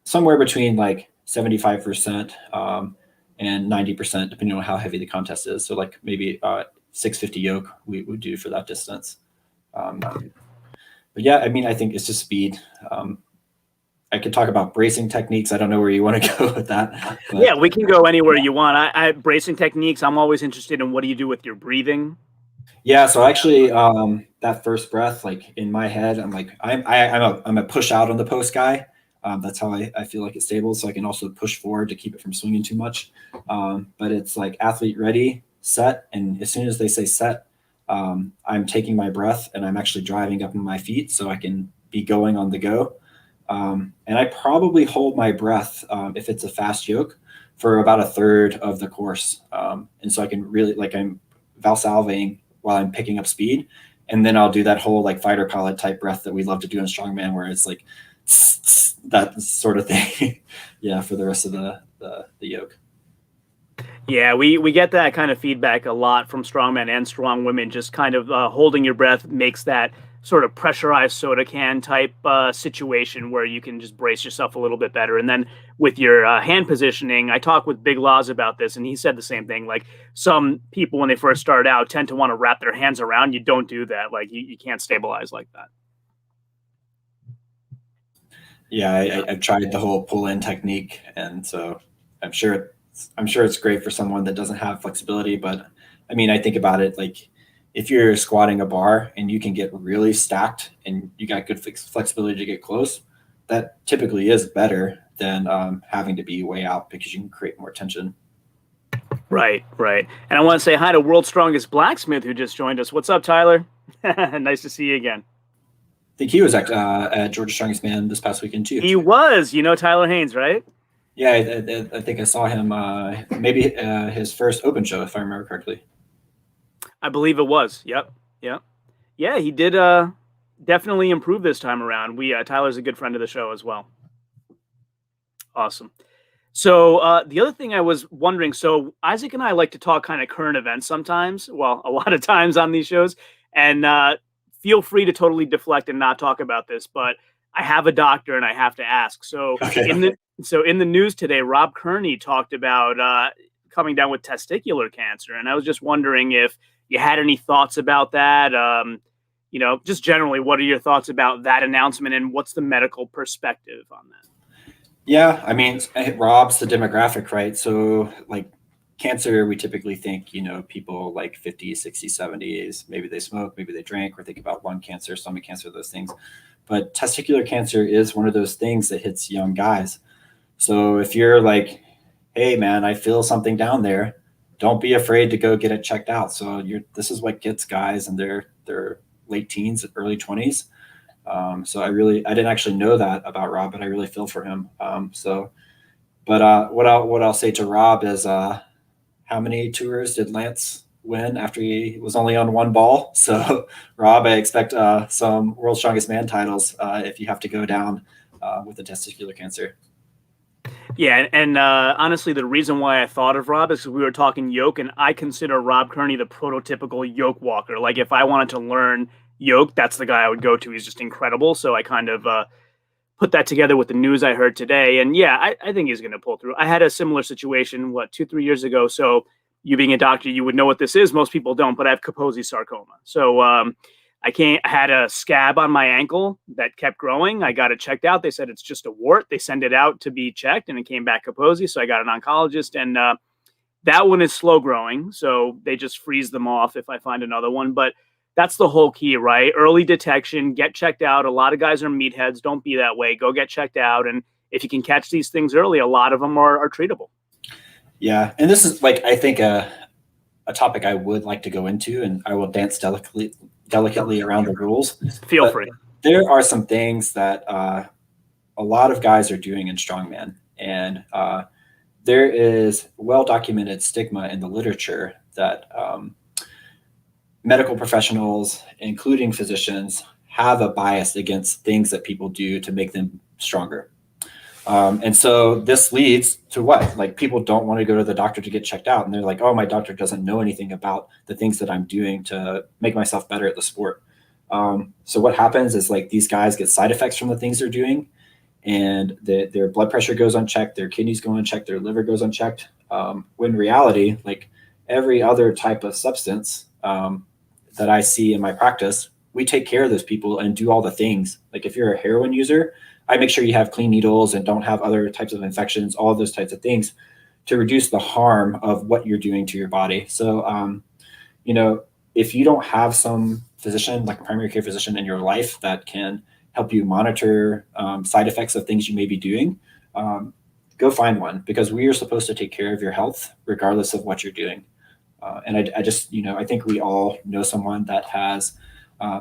somewhere between like 75% and 90%, depending on how heavy the contest is. So like maybe 650 yoke we would do for that distance. But yeah, I mean, I think it's just speed. I could talk about bracing techniques. I don't know where you want to go with that. But Yeah, we can go anywhere you want. I bracing techniques. I'm always interested in what do you do with your breathing? yeah, so actually, that first breath, like in my head, I'm like, I'm a push out on the post guy. That's how I feel like it's stable. So I can also push forward to keep it from swinging too much. But it's like athlete ready, set. And as soon as they say set, I'm taking my breath and I'm actually driving up in my feet so I can be going on the go. And I probably hold my breath, if it's a fast yoke, for about a third of the course. And so I can really, like, I'm valsalvaing while I'm picking up speed. And then I'll do that whole like fighter pilot type breath that we love to do in strongman, where it's like that sort of thing. Yeah, for the rest of the yoke. Yeah, we get that kind of feedback a lot from strongmen and strong women. Just kind of holding your breath makes that sort of pressurized soda can type situation where you can just brace yourself a little bit better. And then with your hand positioning, I talked with Big Laws about this, and he said the same thing. Like, some people, when they first start out, tend to want to wrap their hands around. You don't do that. Like, you can't stabilize like that. Yeah, I've tried the whole pull-in technique, and so I'm sure it's great for someone that doesn't have flexibility. But I mean, I think about it like, if you're squatting a bar and you can get really stacked and you got good flexibility to get close, that typically is better than having to be way out, because you can create more tension. Right. And I want to say hi to World's Strongest Blacksmith, who just joined us. What's up, Tyler? Nice to see you again. I think he was at Georgia's Strongest Man this past weekend too. He was. You know Tyler Haynes, right? Yeah, I think I saw him maybe his first open show, if I remember correctly. I believe it was. Yep. Yeah, he did definitely improve this time around. Tyler's a good friend of the show as well. Awesome. So the other thing I was wondering, so Isaac and I like to talk kind of current events sometimes, well, a lot of times on these shows, and feel free to totally deflect and not talk about this, but I have a doctor and I have to ask. So Okay. in the news today, Rob Kearney talked about coming down with testicular cancer, and I was just wondering if you had any thoughts about that. Just generally, what are your thoughts about that announcement, and what's the medical perspective on that? Yeah, I mean, Rob's the demographic, right? So like cancer, we typically think, people like 50s, 60s, 70s, maybe they smoke, maybe they drink, or think about lung cancer, stomach cancer, those things. But testicular cancer is one of those things that hits young guys. So if you're like, hey man, I feel something down there, don't be afraid to go get it checked out. So this is what gets guys in their late teens, early 20s. So I didn't actually know that about Rob, but I really feel for him. So But what I'll say to Rob is, how many tours did Lance win after he was only on one ball? So, Rob, I expect some World's Strongest Man titles if you have to go down with the testicular cancer. Yeah, and honestly, the reason why I thought of Rob is because we were talking yoke, and I consider Rob Kearney the prototypical yoke walker. Like, if I wanted to learn yoke, that's the guy I would go to. He's just incredible. So I kind of put that together with the news I heard today. And yeah, I think he's going to pull through. I had a similar situation, 2-3 years ago. So you being a doctor, you would know what this is. Most people don't, but I have Kaposi sarcoma. So I had a scab on my ankle that kept growing. I got it checked out. They said it's just a wart. They send it out to be checked, and it came back Kaposi. So I got an oncologist, and that one is slow growing. So they just freeze them off if I find another one. But that's the whole key, right? Early detection, get checked out. A lot of guys are meatheads. Don't be that way. Go get checked out. And if you can catch these things early, a lot of them are treatable. Yeah. And this is I think a topic I would like to go into, and I will dance delicately around the rules. Feel free. There are some things that a lot of guys are doing in strongman. And there is well-documented stigma in the literature that medical professionals, including physicians, have a bias against things that people do to make them stronger. And so this leads to what? Like, people don't want to go to the doctor to get checked out. And they're like, oh, my doctor doesn't know anything about the things that I'm doing to make myself better at the sport. So what happens is, like, these guys get side effects from the things they're doing, and their blood pressure goes unchecked, their kidneys go unchecked, their liver goes unchecked. When in reality, like every other type of substance that I see in my practice, we take care of those people and do all the things. Like, if you're a heroin user, I make sure you have clean needles and don't have other types of infections, all those types of things to reduce the harm of what you're doing to your body. So, if you don't have some physician, like a primary care physician in your life that can help you monitor side effects of things you may be doing, go find one, because we are supposed to take care of your health regardless of what you're doing. And I just, I think we all know someone that has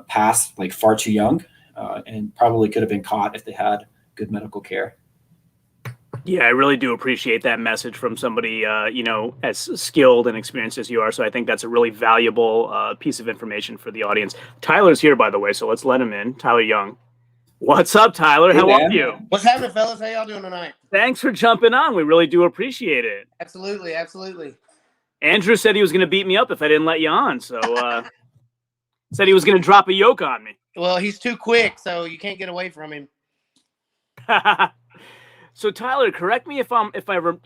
passed like far too young and probably could have been caught if they had good medical care. Yeah, I really do appreciate that message from somebody, as skilled and experienced as you are. So I think that's a really valuable piece of information for the audience. Tyler's here, by the way, so let's let him in. Tyler Young. What's up, Tyler? How are you? What's happening, fellas? How y'all doing tonight? Thanks for jumping on. We really do appreciate it. Absolutely, absolutely. Andrew said he was going to beat me up if I didn't let you on. So said he was going to drop a yoke on me. Well, he's too quick, so you can't get away from him. So Tyler, correct me if I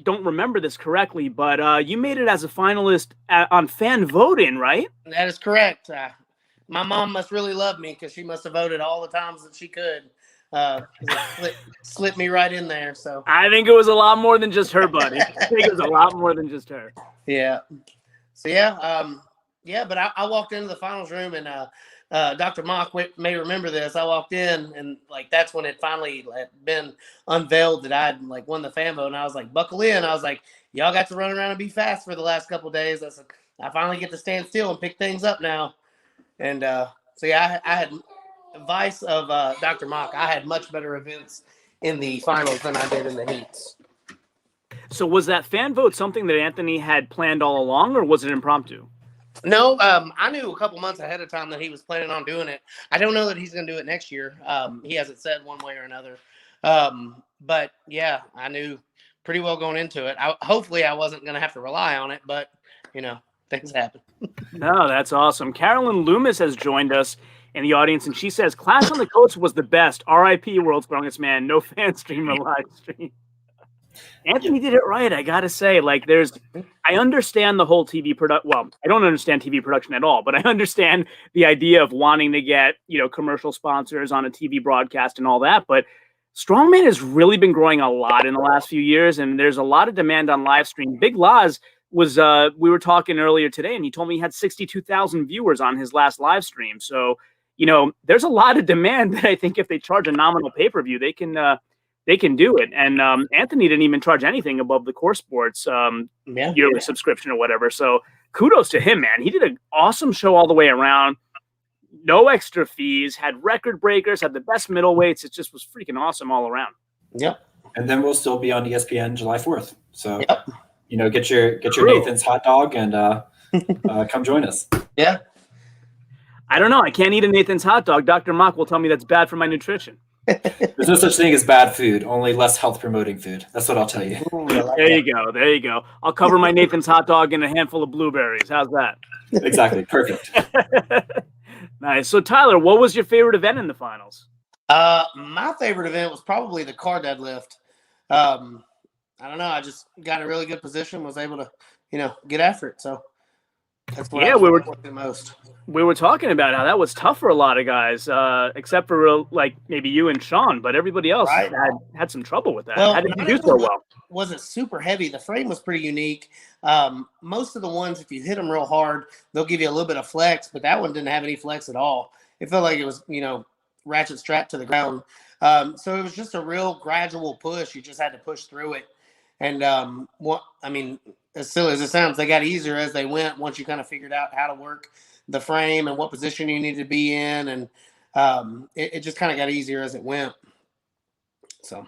don't remember this correctly, but you made it as a finalist on fan voting, right? That is correct. My mom must really love me, because she must have voted all the times that she could. It slipped me right in there. So I think it was a lot more than just her, buddy. I think it was a lot more than just her. Yeah. So but I walked into the finals room, and Dr. Mock may remember this. I walked in, and like that's when it finally had been unveiled that I'd like won the fan vote, and I was like, buckle in. I was like, y'all got to run around and be fast for the last couple of days. I said, I finally get to stand still and pick things up now. And I had advice of Dr. Mock. I had much better events in the finals than I did in the heats. So was that fan vote something that Anthony had planned all along, or was it impromptu? No, I knew a couple months ahead of time that he was planning on doing it. I don't know that he's going to do it next year. He hasn't said one way or another. But yeah, I knew pretty well going into it. Hopefully I wasn't going to have to rely on it, but things happen. No, that's awesome. Carolyn Loomis has joined us in the audience, and she says, Clash on the Coast was the best. RIP, World's Strongest Man. No fan stream or live stream. Anthony did it right, I gotta say. Like, I understand the whole TV production. Well, I don't understand TV production at all, but I understand the idea of wanting to get, commercial sponsors on a TV broadcast and all that. But Strongman has really been growing a lot in the last few years, and there's a lot of demand on live stream. Big Laz was, we were talking earlier today, and he told me he had 62,000 viewers on his last live stream. So, there's a lot of demand that I think if they charge a nominal pay-per-view, they can do it. And Anthony didn't even charge anything above the Core Sports yearly subscription or whatever. So kudos to him, man. He did an awesome show all the way around. No extra fees, had record breakers, had the best middleweights. It just was freaking awesome all around. Yep. And then we'll still be on ESPN July 4th. So, Yep. get your True. Nathan's hot dog and come join us. Yeah. I don't know. I can't eat a Nathan's hot dog. Dr. Mock will tell me that's bad for my nutrition. There's no such thing as bad food, only less health promoting food. That's what I'll tell you. Ooh, I like There that. you go. There you go. I'll cover my Nathan's hot dog in a handful of blueberries. How's that? Exactly. Perfect. Nice. So, Tyler, what was your favorite event in the finals? My favorite event was probably the car deadlift. I don't know. I just got in a really good position, was able to, get after it. So that's what I was the most. We were talking about how that was tough for a lot of guys, except for like maybe you and Sean, but everybody else had some trouble with that. Well, how did you do so well? Wasn't super heavy. The frame was pretty unique. Most of the ones, if you hit them real hard, they'll give you a little bit of flex, but that one didn't have any flex at all. It felt like it was, ratchet strapped to the ground. So it was just a real gradual push. You just had to push through it. And as silly as it sounds, they got easier as they went once you kind of figured out how to work the frame and what position you needed to be in. And it just kind of got easier as it went. So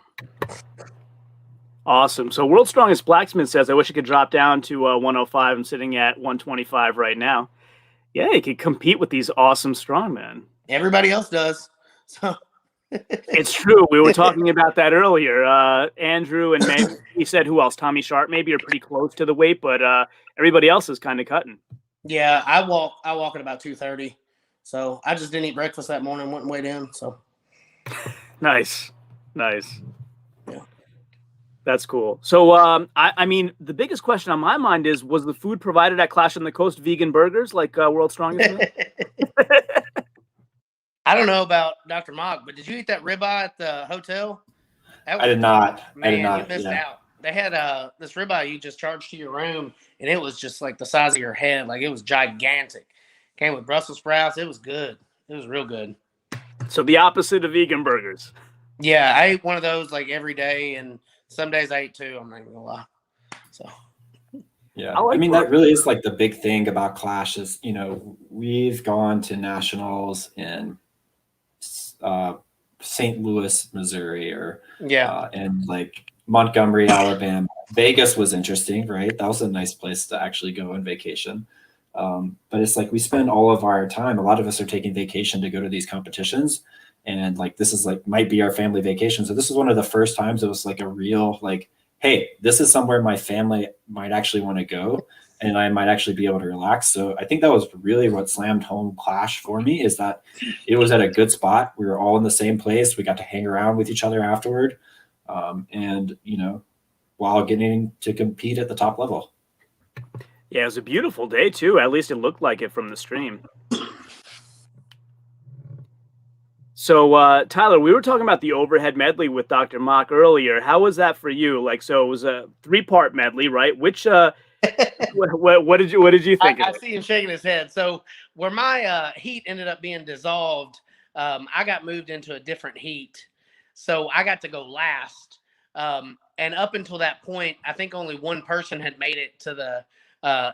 awesome. So World's Strongest Blacksmith says, I wish I could drop down to 105. I'm sitting at 125 right now. Yeah, you could compete with these awesome strongmen. Everybody else does. So it's true. We were talking about that earlier. Andrew and maybe he said who else? Tommy Sharp maybe are pretty close to the weight, but everybody else is kind of cutting. Yeah, I walk at about 2:30. So I just didn't eat breakfast that morning, went and weighed in. So nice. Yeah. That's cool. So I mean, the biggest question on my mind is, was the food provided at Clash on the Coast vegan burgers like World's Strongest? I don't know about Dr. Mock, but did you eat that ribeye at the hotel? I did not. Man, you missed out. They had this ribeye you just charged to your room, and it was just like the size of your head. Like, it was gigantic. Came with Brussels sprouts. It was good. It was real good. So the opposite of vegan burgers. Yeah, I ate one of those like every day, and some days I ate two. I'm not even gonna lie. So. Yeah, that really is like the big thing about Clash is, we've gone to nationals in St. Louis, Missouri, or and like Montgomery, Alabama. Vegas was interesting, right? That was a nice place to actually go on vacation. But it's like we spend all of our time. A lot of us are taking vacation to go to these competitions, and like this is like might be our family vacation. So this is one of the first times it was like a real like, hey, this is somewhere my family might actually want to go, and I might actually be able to relax. So I think that was really what slammed home Clash for me, is that it was at a good spot. We were all in the same place. We got to hang around with each other afterward. And, while getting to compete at the top level. Yeah, it was a beautiful day too. At least it looked like it from the stream. So, Tyler, we were talking about the overhead medley with Dr. Mock earlier. How was that for you? Like, so it was a 3-part medley, right? Which, what did you think? I see him shaking his head. So where my heat ended up being dissolved, I got moved into a different heat. So I got to go last. And up until that point, I think only one person had made it to the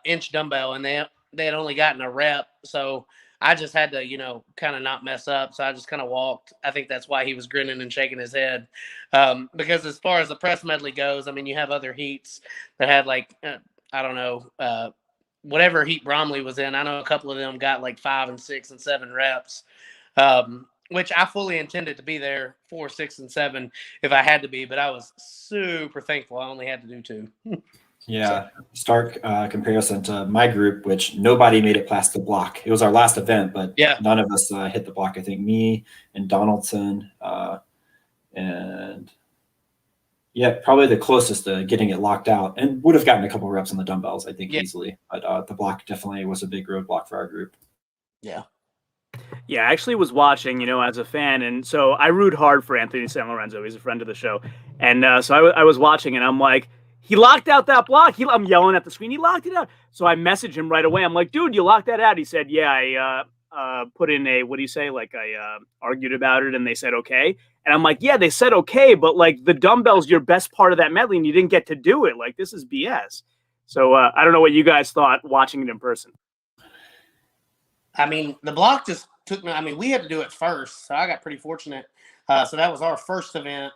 inch dumbbell, and they had only gotten a rep. So I just had to, kind of not mess up. So I just kind of walked. I think that's why he was grinning and shaking his head. Because as far as the press medley goes, I mean, you have other heats that had like, I don't know, whatever heat Bromley was in. I know a couple of them got like 5 and 6 and 7 reps, which I fully intended to be there 4, 6, and 7 if I had to be. But I was super thankful I only had to do 2. Yeah, stark comparison to my group, which nobody made it past the block. It was our last event, but none of us hit the block. I think me and Donaldson and probably the closest to getting it locked out, and would have gotten a couple reps on the dumbbells, I think, easily. But the block definitely was a big roadblock for our group. Yeah. Yeah, I actually was watching, as a fan, and so I root hard for Anthony San Lorenzo. He's a friend of the show, and so I was watching, and I'm like, he locked out that block. I'm yelling at the screen. He locked it out. So I messaged him right away. I'm like, dude, you locked that out. He said, yeah, I put in a, what do you say? Like I argued about it and they said, okay. And I'm like, yeah, they said, okay. But like the dumbbell's your best part of that medley and you didn't get to do it. Like this is BS. So I don't know what you guys thought watching it in person. I mean, the block just took me. I mean, we had to do it first. So I got pretty fortunate. So that was our first event.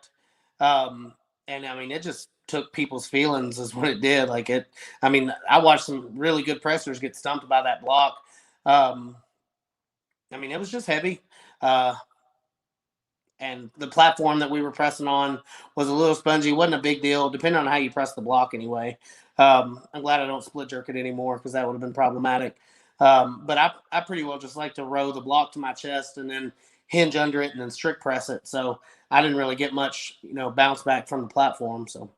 And I mean, it just took people's feelings is what it did. Like it, I mean, I watched some really good pressers get stumped by that block. I mean, it was just heavy. And the platform that we were pressing on was a little spongy. It wasn't a big deal, depending on how you press the block anyway. I'm glad I don't split jerk it anymore because that would have been problematic. But I pretty well just like to row the block to my chest and then hinge under it and then strict press it. So I didn't really get much, bounce back from the platform. So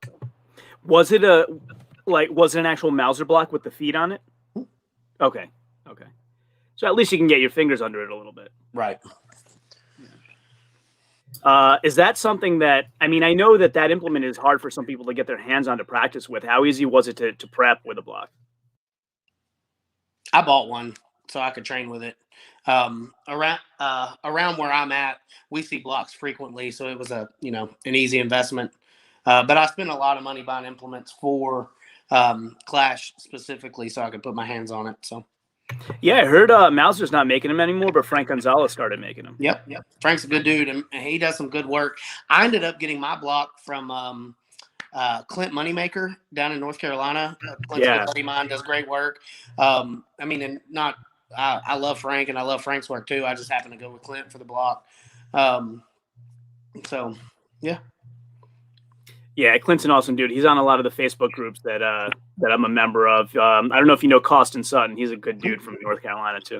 was it was it an actual Mauser block with the feet on it? Okay. So at least you can get your fingers under it a little bit. Right. Is that something that, I mean, I know that implement is hard for some people to get their hands on to practice with. How easy was it to prep with a block? I bought one so I could train with it. Around where I'm at, we see blocks frequently, so it was an easy investment. But I spent a lot of money buying implements for Clash specifically so I could put my hands on it. So. Yeah, I heard Mauser's not making them anymore, but Frank Gonzalez started making them. Yep. Frank's a good dude, and he does some good work. I ended up getting my block from Clint Moneymaker down in North Carolina. Clint's a good buddy of mine, does great work. I love Frank, and I love Frank's work too. I just happen to go with Clint for the block. So, yeah. Yeah, Clint's an awesome dude. He's on a lot of the Facebook groups that I'm a member of. I don't know if you know Costin Sutton. He's a good dude from North Carolina too.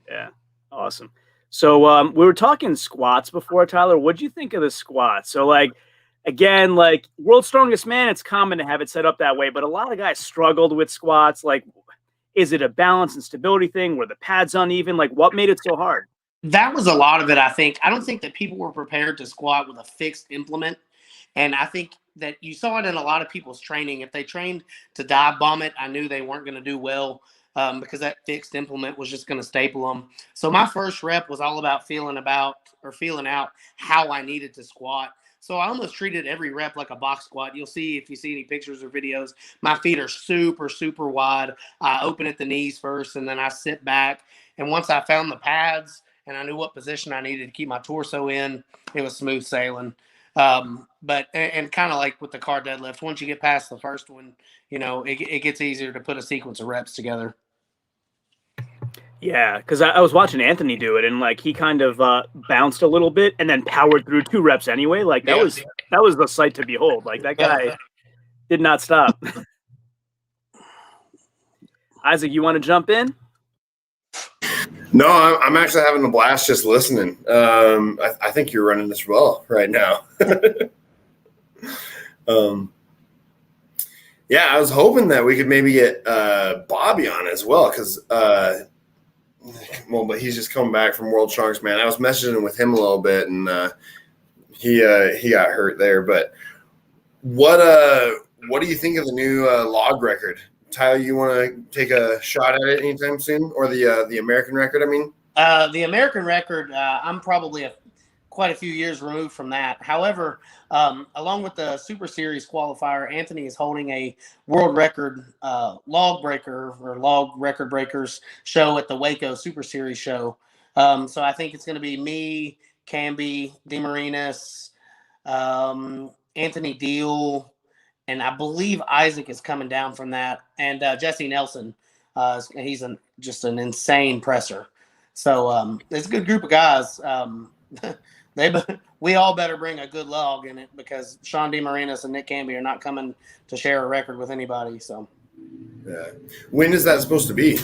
Yeah, awesome. So we were talking squats before, Tyler. What'd you think of the squats? So again, World's Strongest Man, it's common to have it set up that way, but a lot of guys struggled with squats. Is it a balance and stability thing? Were the pads uneven? What made it so hard? That was a lot of it, I think. I don't think that people were prepared to squat with a fixed implement. And I think that you saw it in a lot of people's training. If they trained to dive bomb it, I knew they weren't going to do well because that fixed implement was just going to staple them. So my first rep was all about feeling out how I needed to squat. So I almost treated every rep like a box squat. You'll see, if you see any pictures or videos, my feet are super, super wide. I open at the knees first, and then I sit back. And once I found the pads and I knew what position I needed to keep my torso in, it was smooth sailing. But kind of like with the car deadlift, once you get past the first one, it gets easier to put a sequence of reps together. Yeah, because I was watching Anthony do it, and he kind of bounced a little bit and then powered through 2 reps anyway. That was the sight to behold. That guy did not stop. Isaac, you want to jump in? No, I'm actually having a blast just listening. I think you're running this well right now. Yeah, I was hoping that we could maybe get Bobby on as well because, but he's just coming back from World Strongest Man. I was messaging with him a little bit, and he got hurt there. But what do you think of the new log record? Tyler, you want to take a shot at it anytime soon, or the American record? I mean, the American record. I'm probably quite a few years removed from that. However, along with the Super Series qualifier, Anthony is holding a world record log record breakers show at the Waco Super Series show. So I think it's going to be me, Camby, DeMarinis, Anthony Deal, and I believe Isaac is coming down from that, and Jesse Nelson. He's just an insane presser. So it's a good group of guys. We all better bring a good log in it because Sean DeMarinis and Nick Camby are not coming to share a record with anybody. So, yeah. When is that supposed to be?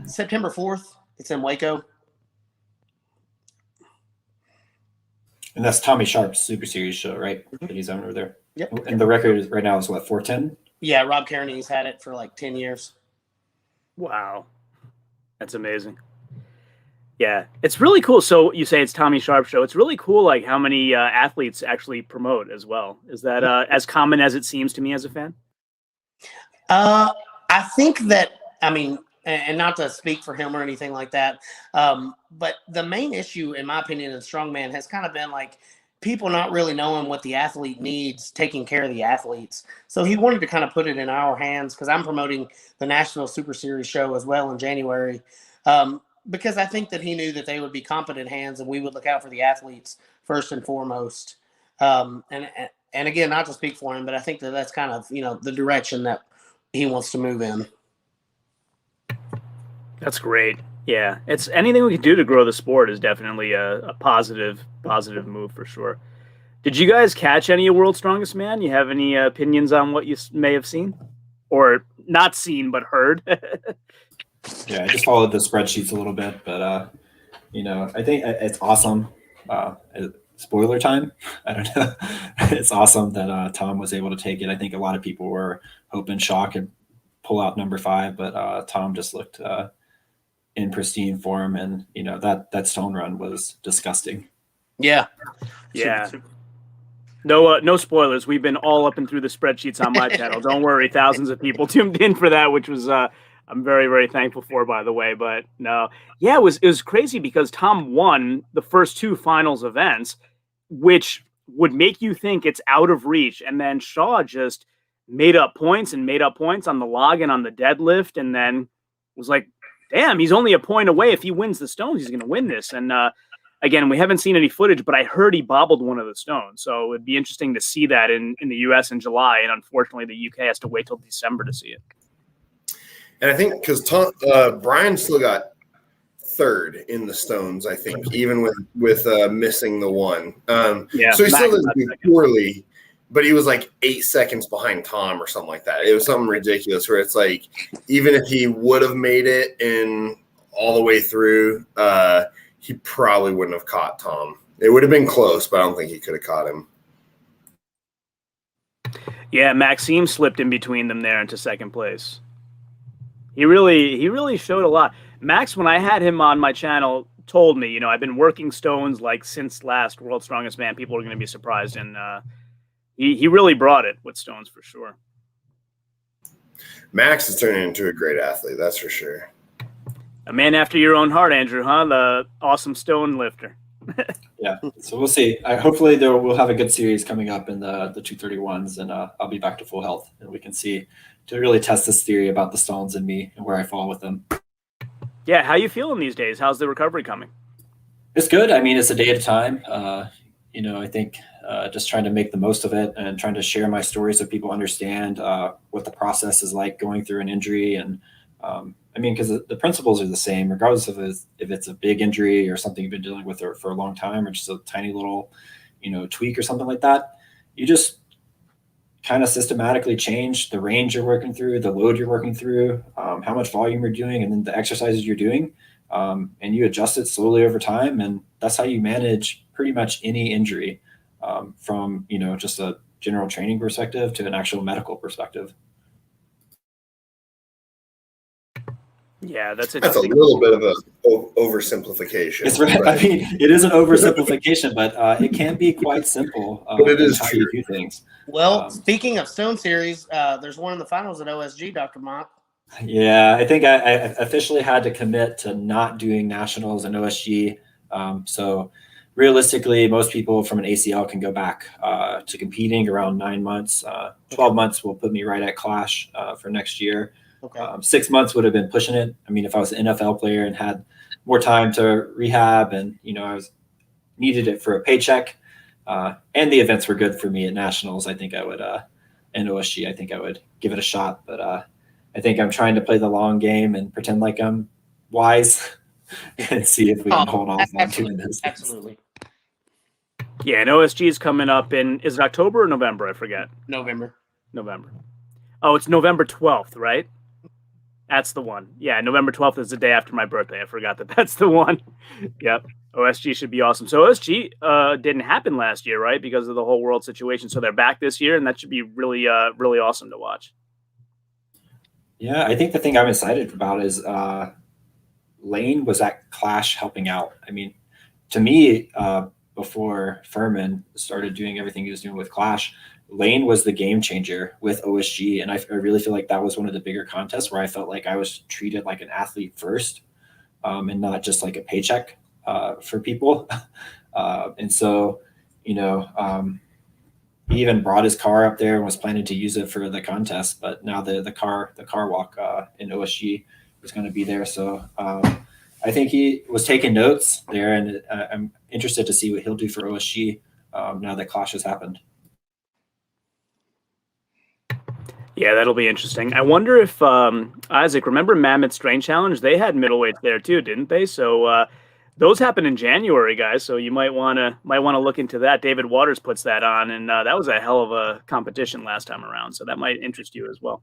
September 4th. It's in Waco. And that's Tommy Sharp's Super Series show, right? That he's on over there. Yep. And the record right now is what, 410? Yeah, Rob Kearney's had it for 10 years. Wow. That's amazing. Yeah, it's really cool. So you say it's Tommy Sharp show. It's really cool, how many athletes actually promote as well. Is that as common as it seems to me as a fan? I think that, and not to speak for him or anything like that, but the main issue, in my opinion, in strongman has kind of been people not really knowing what the athlete needs, taking care of the athletes. So he wanted to kind of put it in our hands because I'm promoting the National Super Series show as well in January. Because I think that he knew that they would be competent hands and we would look out for the athletes first and foremost. And And again, not to speak for him, but I think that that's kind of, the direction that he wants to move in. That's great. Yeah, it's anything we can do to grow the sport is definitely a positive move for sure. Did you guys catch any of World's Strongest Man? You have any opinions on what you may have seen or not seen but heard? Yeah, I just followed the spreadsheets a little bit, but I think it's awesome. Spoiler time. I don't know. It's awesome that Tom was able to take it. I think a lot of people were hoping Shaw could pull out number 5, but Tom just looked in pristine form, and that stone run was disgusting. Yeah. No spoilers. We've been all up and through the spreadsheets on my channel. Don't worry, thousands of people tuned in for that, which was I'm very, very thankful for, by the way. But no, yeah, it was crazy because Tom won the first 2 finals events, which would make you think it's out of reach, and then Shaw just made up points on the log and on the deadlift, and then was like, damn, he's only a point away. If he wins the stones, he's going to win this. And again, we haven't seen any footage, but I heard he bobbled one of the stones. So it'd be interesting to see that in the U.S. in July. And unfortunately, the U.K. has to wait till December to see it. And I think because Brian still got 3rd in the stones, I think, even with missing the one. So he still didn't do poorly, but he was like 8 seconds behind Tom or something like that. It was something ridiculous where it's like, even if he would have made it in all the way through, he probably wouldn't have caught Tom. It would have been close, but I don't think he could have caught him. Yeah, Maxime slipped in between them there into second place. He really showed a lot. Max, when I had him on my channel, told me, I've been working stones like since last World's Strongest Man. People are going to be surprised, and he really brought it with stones for sure. Max is turning into a great athlete, that's for sure. A man after your own heart, Andrew, huh? The awesome stone lifter. Yeah, so we'll see. Hopefully we'll have a good series coming up in the 231s, and I'll be back to full health, and we can see to really test this theory about the stones and me and where I fall with them. Yeah, how you feeling these days? How's the recovery coming? It's good. I mean, it's a day at a time. I think just trying to make the most of it and trying to share my story so people understand what the process is like going through an injury. And because the principles are the same, regardless of if it's a big injury or something you've been dealing with for a long time, or just a tiny little, tweak or something like that. You just kind of systematically change the range you're working through, the load you're working through, how much volume you're doing, and then the exercises you're doing. And you adjust it slowly over time. And that's how you manage pretty much any injury from, just a general training perspective to an actual medical perspective. Yeah, that's a little bit of a oversimplification. It's right. I mean, it is an oversimplification, but it can be quite simple. But it is how true. You do things. Well, speaking of stone series, there's one in the finals at OSG, Dr. Mock. Yeah, I think I officially had to commit to not doing nationals and OSG. So realistically, most people from an ACL can go back to competing around 9 months. 12 months will put me right at Clash for next year. Okay. 6 months would have been pushing it. I mean, if I was an NFL player and had more time to rehab and, I needed it for a paycheck and the events were good for me at nationals, I think I would, in OSG, I think I would give it a shot. But I think I'm trying to play the long game and pretend like I'm wise and see if we can hold off on doing this. Absolutely. Yeah, and OSG is coming up is it October or November? I forget. November. Oh, it's November 12th, right? That's the one. Yeah, November 12th is the day after my birthday. I forgot that's the one. Yep. OSG should be awesome. So OSG didn't happen last year, right? Because of the whole world situation. So they're back this year, and that should be really, really awesome to watch. Yeah, I think the thing I'm excited about is Lane was at Clash helping out. I mean, to me, before Furman started doing everything he was doing with Clash, Lane was the game changer with OSG. And I really feel like that was one of the bigger contests where I felt like I was treated like an athlete first and not just like a paycheck for people. And so, he even brought his car up there and was planning to use it for the contest. But now the car walk in OSG is going to be there. So I think he was taking notes there, and I'm interested to see what he'll do for OSG now that Clash has happened. Yeah, that'll be interesting. I wonder if Isaac, remember Mammoth Strain Challenge? They had middleweights there too, didn't they? So those happen in January, guys. So you might wanna look into that. David Waters puts that on, and that was a hell of a competition last time around. So that might interest you as well.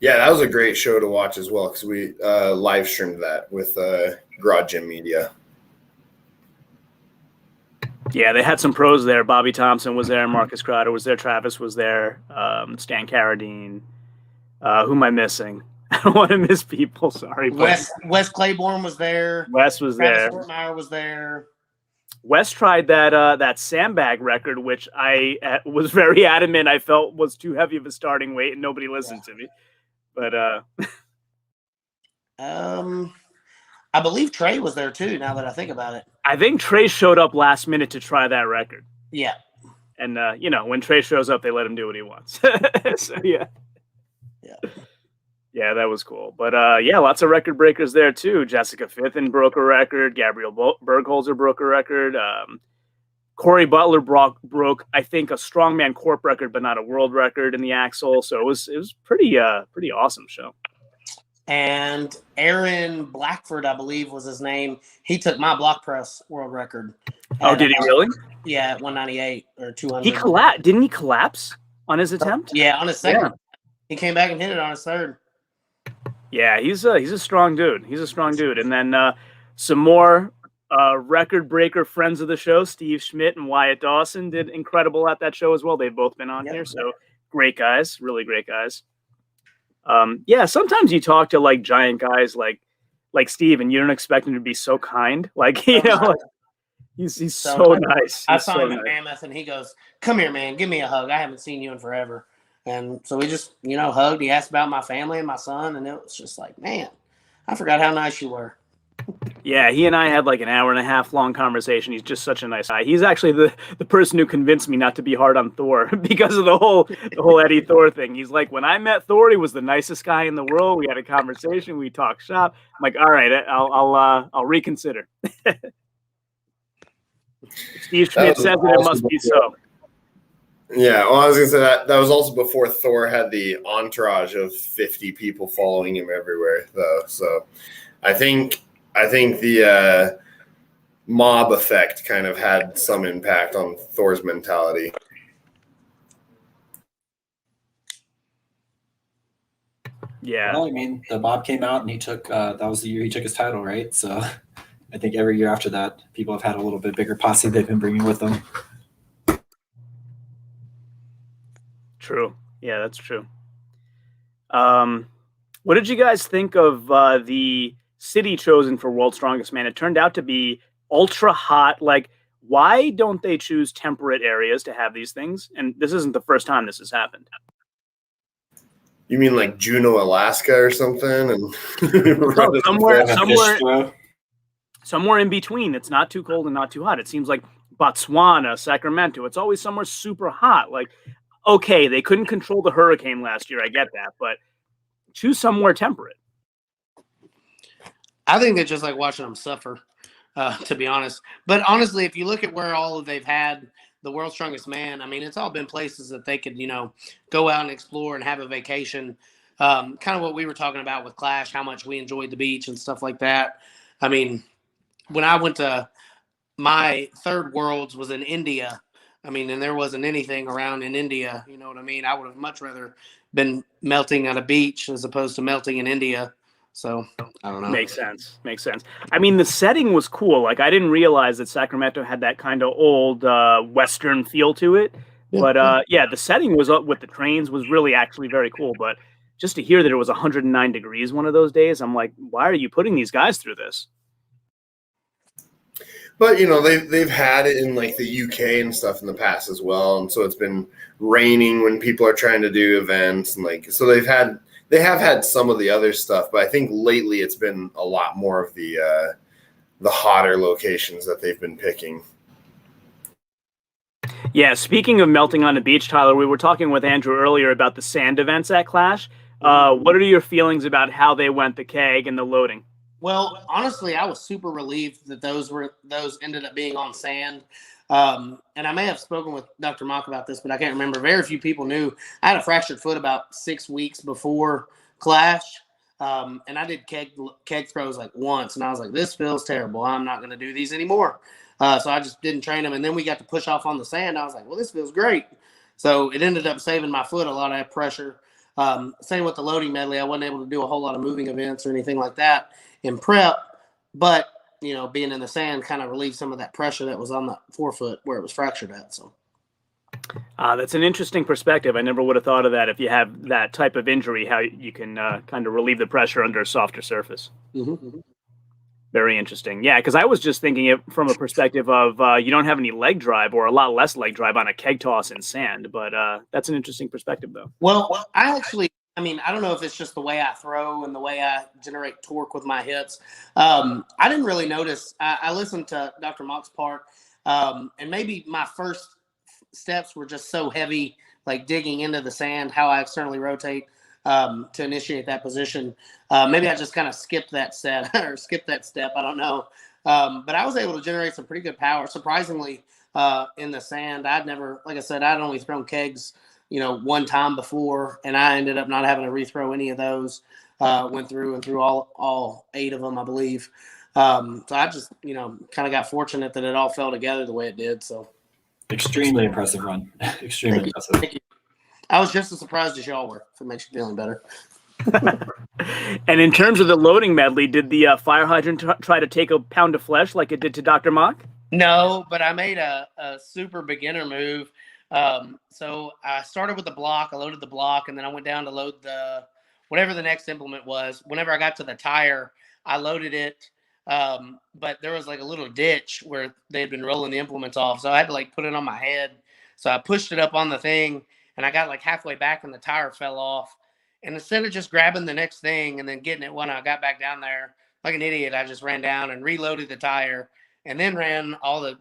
Yeah, that was a great show to watch as well because we live streamed that with Garage Gym Media. Yeah, they had some pros there. Bobby Thompson was there. Marcus Crowder was there. Travis was there. Stan Carradine. Who am I missing? I don't want to miss people. Sorry. Wes Claiborne was there. Wes was Travis there. Fortmeyer was there. Wes tried that sandbag record, which I was very adamant I felt was too heavy of a starting weight, and nobody listened to me. But I believe Trey was there too. Now that I think about it, I think Trey showed up last minute to try that record. Yeah, and when Trey shows up, they let him do what he wants. So yeah, that was cool. But lots of record breakers there too. Jessica Fithen broke a record. Gabrielle Bergholzer broke a record. Corey Butler broke, I think, a strongman corp record, but not a world record in the axle. So it was pretty awesome show. And Aaron Blackford, I believe was his name. He took my block press world record. Oh, did he really? Yeah, at 198 or 200. He collapsed. Didn't he collapse on his attempt? Yeah, on his second. Yeah. He came back and hit it on his third. Yeah, he's a strong dude. He's a strong dude. And then some more record breaker friends of the show, Steve Schmidt and Wyatt Dawson, did incredible at that show as well. They've both been on here. So great guys, really great guys. Sometimes you talk to like giant guys like Steve, and you don't expect him to be so kind. Like, he's so nice. I saw him at Mammoth, and he goes, "Come here, man, give me a hug. I haven't seen you in forever." And so we just, hugged. He asked about my family and my son, and it was just like, man, I forgot how nice you were. Yeah, he and I had like an hour and a half long conversation. He's just such a nice guy. He's actually the person who convinced me not to be hard on Thor because of the whole Eddie Thor thing. He's like, when I met Thor, he was the nicest guy in the world. We had a conversation. We talked shop. I'm like, all right, I'll reconsider. Steve Schmidt says that it must be so. Yeah, well, I was going to say that was also before Thor had the entourage of 50 people following him everywhere, though. So I think the mob effect kind of had some impact on Thor's mentality. Yeah. Well, I mean, the mob came out and he took, that was the year he took his title, right? So I think every year after that, people have had a little bit bigger posse they've been bringing with them. True. Yeah, that's true. What did you guys think of the city chosen for World's Strongest Man? It turned out to be ultra hot. Like, why don't they choose temperate areas to have these things? And this isn't the first time this has happened. You mean like Juneau, Alaska or something? And somewhere in between. It's not too cold and not too hot. It seems like Botswana, Sacramento. It's always somewhere super hot. Like, okay, they couldn't control the hurricane last year. I get that, but choose somewhere temperate. I think they're just like watching them suffer, to be honest. But honestly, if you look at where all they've had the World's Strongest Man, I mean, it's all been places that they could, go out and explore and have a vacation. Kind of what we were talking about with Clash, how much we enjoyed the beach and stuff like that. I mean, when I went to my third Worlds was in India. I mean, and there wasn't anything around in India. You know what I mean? I would have much rather been melting on a beach as opposed to melting in India. So I don't know. Makes sense. I mean, the setting was cool. Like, I didn't realize that Sacramento had that kind of old Western feel to it. Yeah. But the setting was up with the trains was really actually very cool. But just to hear that it was 109 degrees one of those days, I'm like, why are you putting these guys through this? But they've had it in like the UK and stuff in the past as well, and so it's been raining when people are trying to do events, and so they have had some of the other stuff, but I think lately it's been a lot more of the hotter locations that they've been picking. Yeah, speaking of melting on the beach, Tyler, we were talking with Andrew earlier about the sand events at Clash. What are your feelings about how they went, the keg and the loading? Well, honestly, I was super relieved that those ended up being on sand. And I may have spoken with Dr. Mock about this, but I can't remember. Very few people knew I had a fractured foot about 6 weeks before Clash. And I did keg throws like once, and I was like, this feels terrible. I'm not going to do these anymore. So I just didn't train them. And then we got to push off on the sand. I was like, well, this feels great. So it ended up saving my foot a lot of that pressure. Same with the loading medley. I wasn't able to do a whole lot of moving events or anything like that in prep, but being in the sand kind of relieved some of that pressure that was on the forefoot where it was fractured at. So that's an interesting perspective. I never would have thought of that. If you have that type of injury, how you can kind of relieve the pressure under a softer surface. Mm-hmm. Very interesting. Yeah, because I was just thinking it from a perspective of you don't have any leg drive or a lot less leg drive on a keg toss in sand. But that's an interesting perspective, though. Well, I don't know if it's just the way I throw and the way I generate torque with my hips. I didn't really notice. I listened to Dr. Mock's part, and maybe my first steps were just so heavy, like digging into the sand, how I externally rotate to initiate that position. Maybe I just kind of skipped that set or skipped that step. I don't know. But I was able to generate some pretty good power, surprisingly, in the sand. Like I said, I'd only thrown kegs, one time before, and I ended up not having to rethrow any of those. Went through all 8 of them, I believe. So I just, kind of got fortunate that it all fell together the way it did. So extremely impressive run. Extremely impressive. Thank you. I was just as surprised as y'all were, if it makes you feeling better. And in terms of the loading medley, did the fire hydrant try to take a pound of flesh like it did to Dr. Mock? No, but I made a super beginner move. So I started with the block. I loaded the block, and then I went down to load whatever the next implement was. Whenever I got to the tire, I loaded it. But there was like a little ditch where they had been rolling the implements off. So I had to put it on my head. So I pushed it up on the thing, and I got halfway back and the tire fell off. And instead of just grabbing the next thing and then getting it when I got back down there, like an idiot, I just ran down and reloaded the tire and then ran all the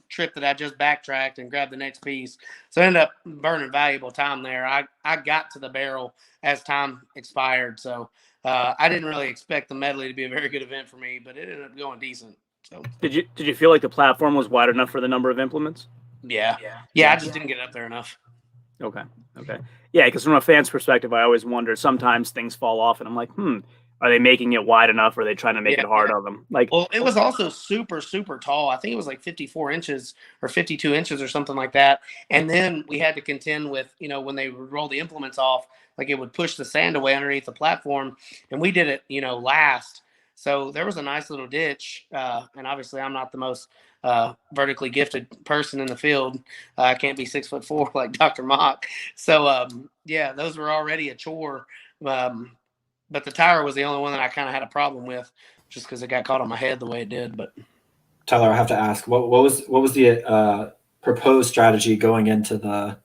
trip that I just backtracked and grabbed the next piece. So I ended up burning valuable time there. I got to the barrel as time expired. So I didn't really expect the medley to be a very good event for me, but it ended up going decent. So did you feel like the platform was wide enough for the number of implements? Yeah. I just didn't get up there enough. Okay. Yeah, because from a fan's perspective, I always wonder, sometimes things fall off and I'm like, are they making it wide enough or are they trying to make it hard on them? Well, it was also super, super tall. I think it was 54 inches or 52 inches or something like that. And then we had to contend with, when they would roll the implements off, it would push the sand away underneath the platform. And we did it, last. So there was a nice little ditch. And obviously I'm not the most vertically gifted person in the field. I can't be 6'4" like Dr. Mock. So those were already a chore. But the tire was the only one that I kind of had a problem with, just because it got caught on my head the way it did. But Tyler, I have to ask, what was the proposed strategy going into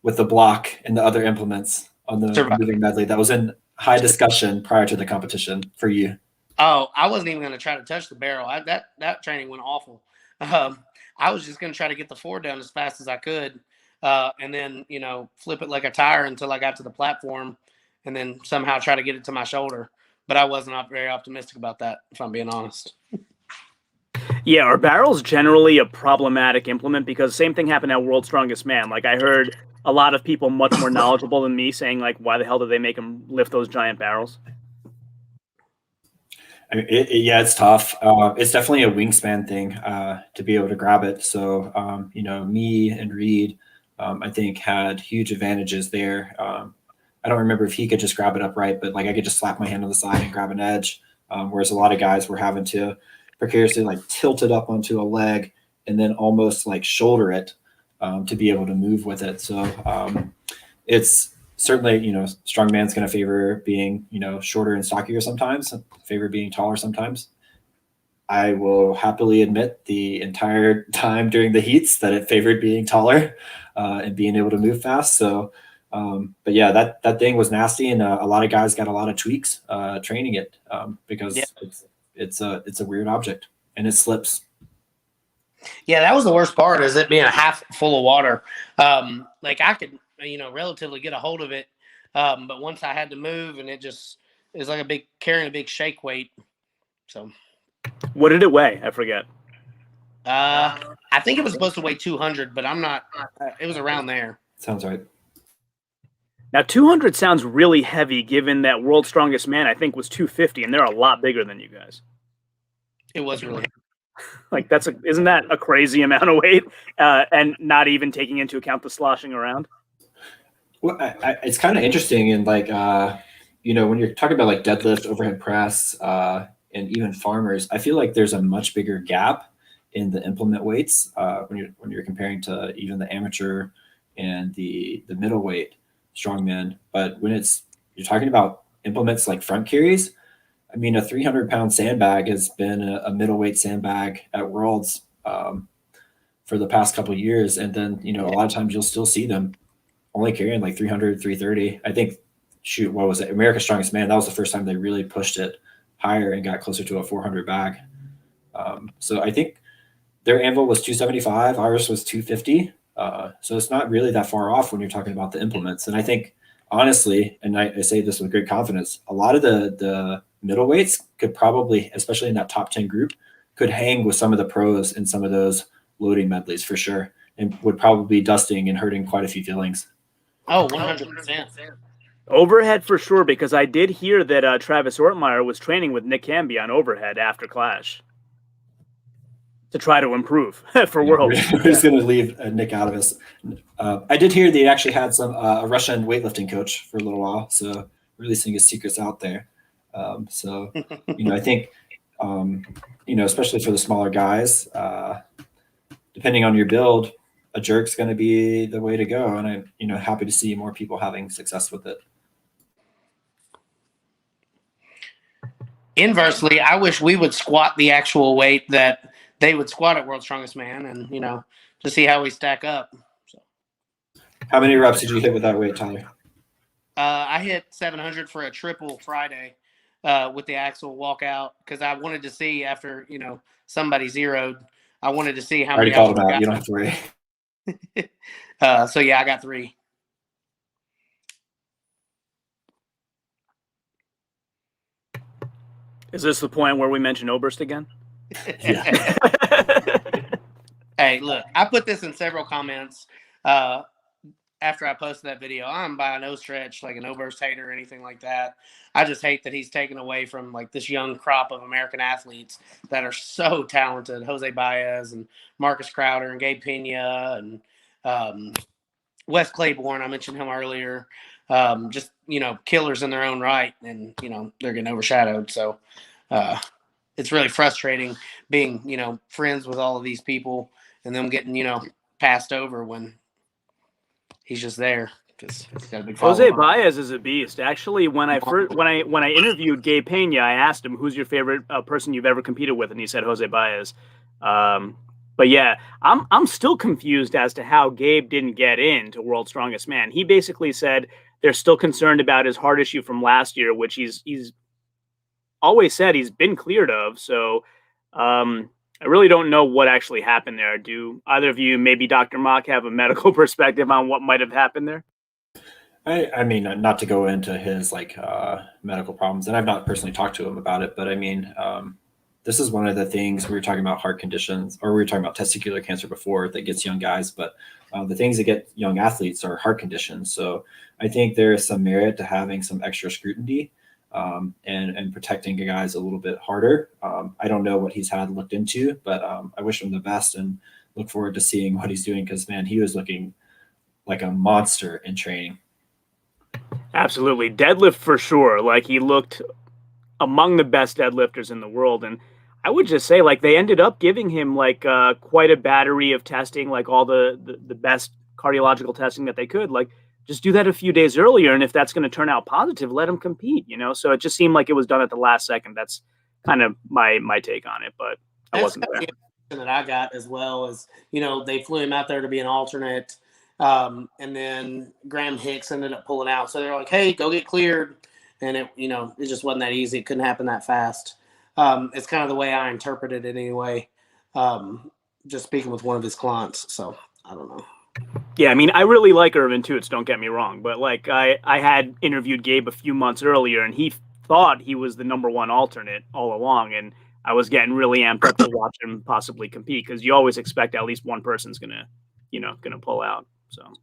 with the block and the other implements on the moving medley that was in high discussion prior to the competition for you? Oh, I wasn't even going to try to touch the barrel. That training went awful. I was just going to try to get the Ford down as fast as I could, and then flip it like a tire until I got to the platform, and then somehow try to get it to my shoulder. But I was not very optimistic about that, if I'm being honest. Yeah, are barrels generally a problematic implement? Because same thing happened at World's Strongest Man. I heard a lot of people much more knowledgeable than me saying, why the hell did they make them lift those giant barrels? I mean, it's tough. It's definitely a wingspan thing to be able to grab it. So, me and Reed, I think, had huge advantages there. I don't remember if he could just grab it upright, but I could just slap my hand on the side and grab an edge. Whereas a lot of guys were having to precariously tilt it up onto a leg and then almost shoulder it to be able to move with it. So it's certainly, strongman's going to favor being, shorter and stockier sometimes, favor being taller sometimes. I will happily admit the entire time during the heats that it favored being taller and being able to move fast. So, but yeah, that thing was nasty, and a lot of guys got a lot of tweaks training it because it's a weird object and it slips. Yeah, that was the worst part, is it being a half full of water. I could, relatively get a hold of it, but once I had to move, and it was carrying a big shake weight. So, what did it weigh? I forget. I think it was supposed to weigh 200, but I'm not. It was around there. Sounds right. Now, 200 sounds really heavy, given that World's Strongest Man, I think, was 250, and they're a lot bigger than you guys. It was really heavy. Like, isn't that a crazy amount of weight? And not even taking into account the sloshing around? Well, it's kind of interesting. And like, when you're talking about like deadlift, overhead press, and even farmers, I feel like there's a much bigger gap in the implement weights when you're comparing to even the amateur and the middleweight strongmen. But when you're talking about implements like front carries, I mean, a 300-pound sandbag has been a middleweight sandbag at Worlds for the past couple of years. And then, a lot of times you'll still see them only carrying like 300, 330. I think, what was it? America's Strongest Man. That was the first time they really pushed it higher and got closer to a 400 bag. So I think their anvil was 275. Ours was 250. So it's not really that far off when you're talking about the implements. And I think, honestly, and I say this with great confidence, a lot of the middleweights could probably, especially in that top 10 group, could hang with some of the pros in some of those loading medleys for sure, and would probably be dusting and hurting quite a few feelings. Oh, 100%. Overhead for sure, because I did hear that Travis Ortmeyer was training with Nick Camby on overhead after Clash to try to improve for Worlds. We're just going to leave Nick out of this. I did hear they actually had a Russian weightlifting coach for a little while, so releasing his secrets out there. I think, especially for the smaller guys, depending on your build, a jerk's going to be the way to go. And I'm, happy to see more people having success with it. Inversely, I wish we would squat the actual weight that they would squat at World's Strongest Man, and to see how we stack up. So, how many reps did you hit with that weight, Tyler? I hit 700 for a triple Friday with the axle walkout, because I wanted to see after somebody zeroed. I wanted to see how many. I already called him out. You don't have to worry. So yeah, I got 3. Is this the point where we mention Oberst again? Yeah. Hey, look, I put this in several comments after I posted that video. I'm by no stretch like an Oberst hater or anything like that. I just hate that he's taken away from like this young crop of American athletes that are so talented. Jose Baez and Marcus Crowder and Gabe Pena and Wes Claiborne. I mentioned him earlier. Just, killers in their own right, and, they're getting overshadowed. So it's really frustrating being, friends with all of these people and them getting, passed over when he's just there. Because he's got a big Jose following. Baez is a beast. Actually, when I interviewed Gabe Pena, I asked him, "Who's your favorite person you've ever competed with?" And he said Jose Baez. But yeah, I'm still confused as to how Gabe didn't get into World's Strongest Man. He basically said they're still concerned about his heart issue from last year, which he's always said he's been cleared of. So I really don't know what actually happened there. Do either of you, maybe Dr. Mock, have a medical perspective on what might have happened there? I mean, not to go into his medical problems, and I've not personally talked to him about it, but I mean, this is one of the things we were talking about heart conditions, or we were talking about testicular cancer before that gets young guys, but the things that get young athletes are heart conditions. So I think there is some merit to having some extra scrutiny and protecting guys a little bit harder. I don't know what he's had looked into, but I wish him the best and look forward to seeing what he's doing, because, man, he was looking like a monster in training. Absolutely. Deadlift for sure. Like, he looked among the best deadlifters in the world. And I would just say, like, they ended up giving him quite a battery of testing, like all the best cardiological testing that they could. Like, just do that a few days earlier, and if that's going to turn out positive, let him compete, So it just seemed like it was done at the last second. That's kind of my take on it, but I wasn't there. That I got as well as, they flew him out there to be an alternate. And then Graham Hicks ended up pulling out. So they're like, hey, go get cleared. And it just wasn't that easy. It couldn't happen that fast. It's kind of the way I interpreted it anyway. Just speaking with one of his clients. So I don't know. Yeah, I mean, I really like Irvin Toots, don't get me wrong. But I had interviewed Gabe a few months earlier, and he thought he was the number one alternate all along. And I was getting really amped up to watch him possibly compete, because you always expect at least one person's gonna pull out. So,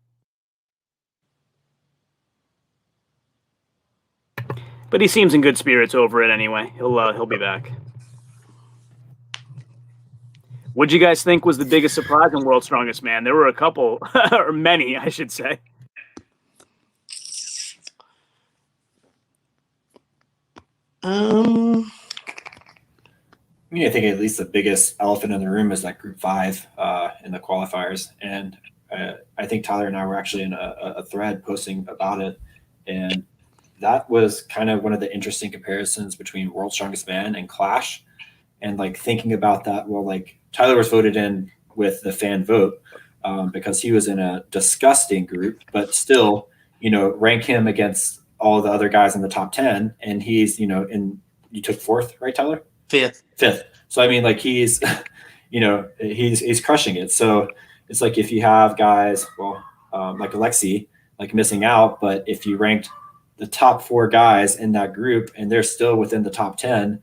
but he seems in good spirits over it anyway. He'll be back. What'd you guys think was the biggest surprise in World's Strongest Man? There were a couple, or many, I should say. I mean, I think at least the biggest elephant in the room is that Group 5 in the qualifiers, and I think Tyler and I were actually in a thread posting about it, and that was kind of one of the interesting comparisons between World's Strongest Man and Clash, and like thinking about that. Well, like Tyler was voted in with the fan vote because he was in a disgusting group, but still, rank him against all the other guys in the top 10, and he's, you took 4th, right, Tyler? 5th. So I mean, like he's, he's crushing it. So it's like if you have guys, well, like Alexi, like missing out, but if you ranked the top 4 guys in that group and they're still within the top 10,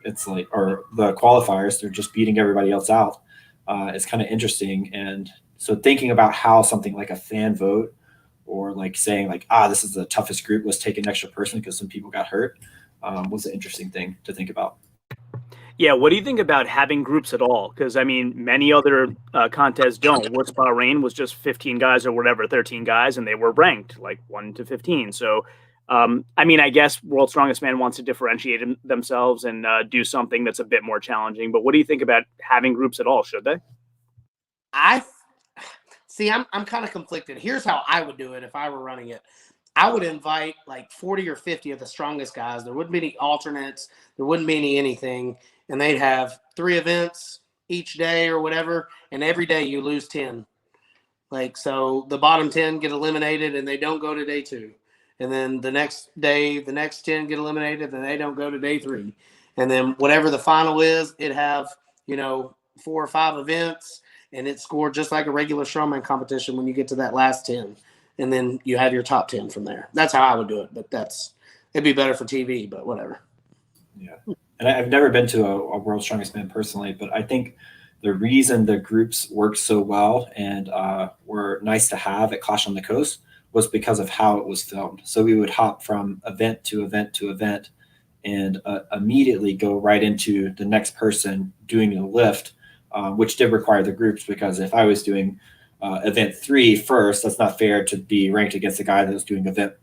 it's like, or the qualifiers, they're just beating everybody else out. It's kind of interesting. And so thinking about how something like a fan vote, or like saying like, this is the toughest group, let's take an extra person because some people got hurt, was an interesting thing to think about. Yeah, what do you think about having groups at all? Because, I mean, many other contests don't. Worst Bahrain was just 15 guys or whatever, 13 guys, and they were ranked like 1 to 15. So, I mean, I guess World's Strongest Man wants to differentiate themselves and do something that's a bit more challenging. But what do you think about having groups at all? Should they? I'm kind of conflicted. Here's how I would do it if I were running it. I would invite like 40 or 50 of the strongest guys. There wouldn't be any alternates. There wouldn't be anything. And they'd have 3 events each day or whatever. And every day you lose 10. Like, so the bottom 10 get eliminated and they don't go to day 2. And then the next day, the next 10 get eliminated and they don't go to day 3. And then whatever the final is, it'd have, 4 or 5 events, and it's scored just like a regular strongman competition when you get to that last 10. And then you have your top 10 from there. That's how I would do it. But it'd be better for TV, but whatever. Yeah. And I've never been to a World's Strongest Man personally, but I think the reason the groups worked so well and were nice to have at Clash on the Coast was because of how it was filmed. So we would hop from event to event to event and immediately go right into the next person doing the lift, which did require the groups, because if I was doing event 3 first, that's not fair to be ranked against the guy that was doing event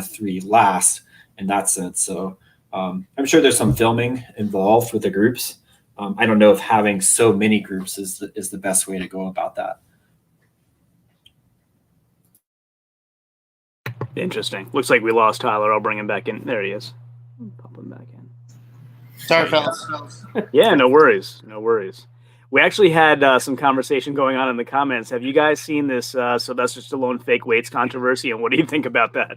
3 last in that sense. So I'm sure there's some filming involved with the groups. I don't know if having so many groups is the best way to go about that. Interesting. Looks like we lost Tyler. I'll bring him back in. There he is. Pop him back in. Sorry, fellas. Yeah, no worries. No worries. We actually had some conversation going on in the comments. Have you guys seen this Sylvester Stallone fake weights controversy, and what do you think about that? I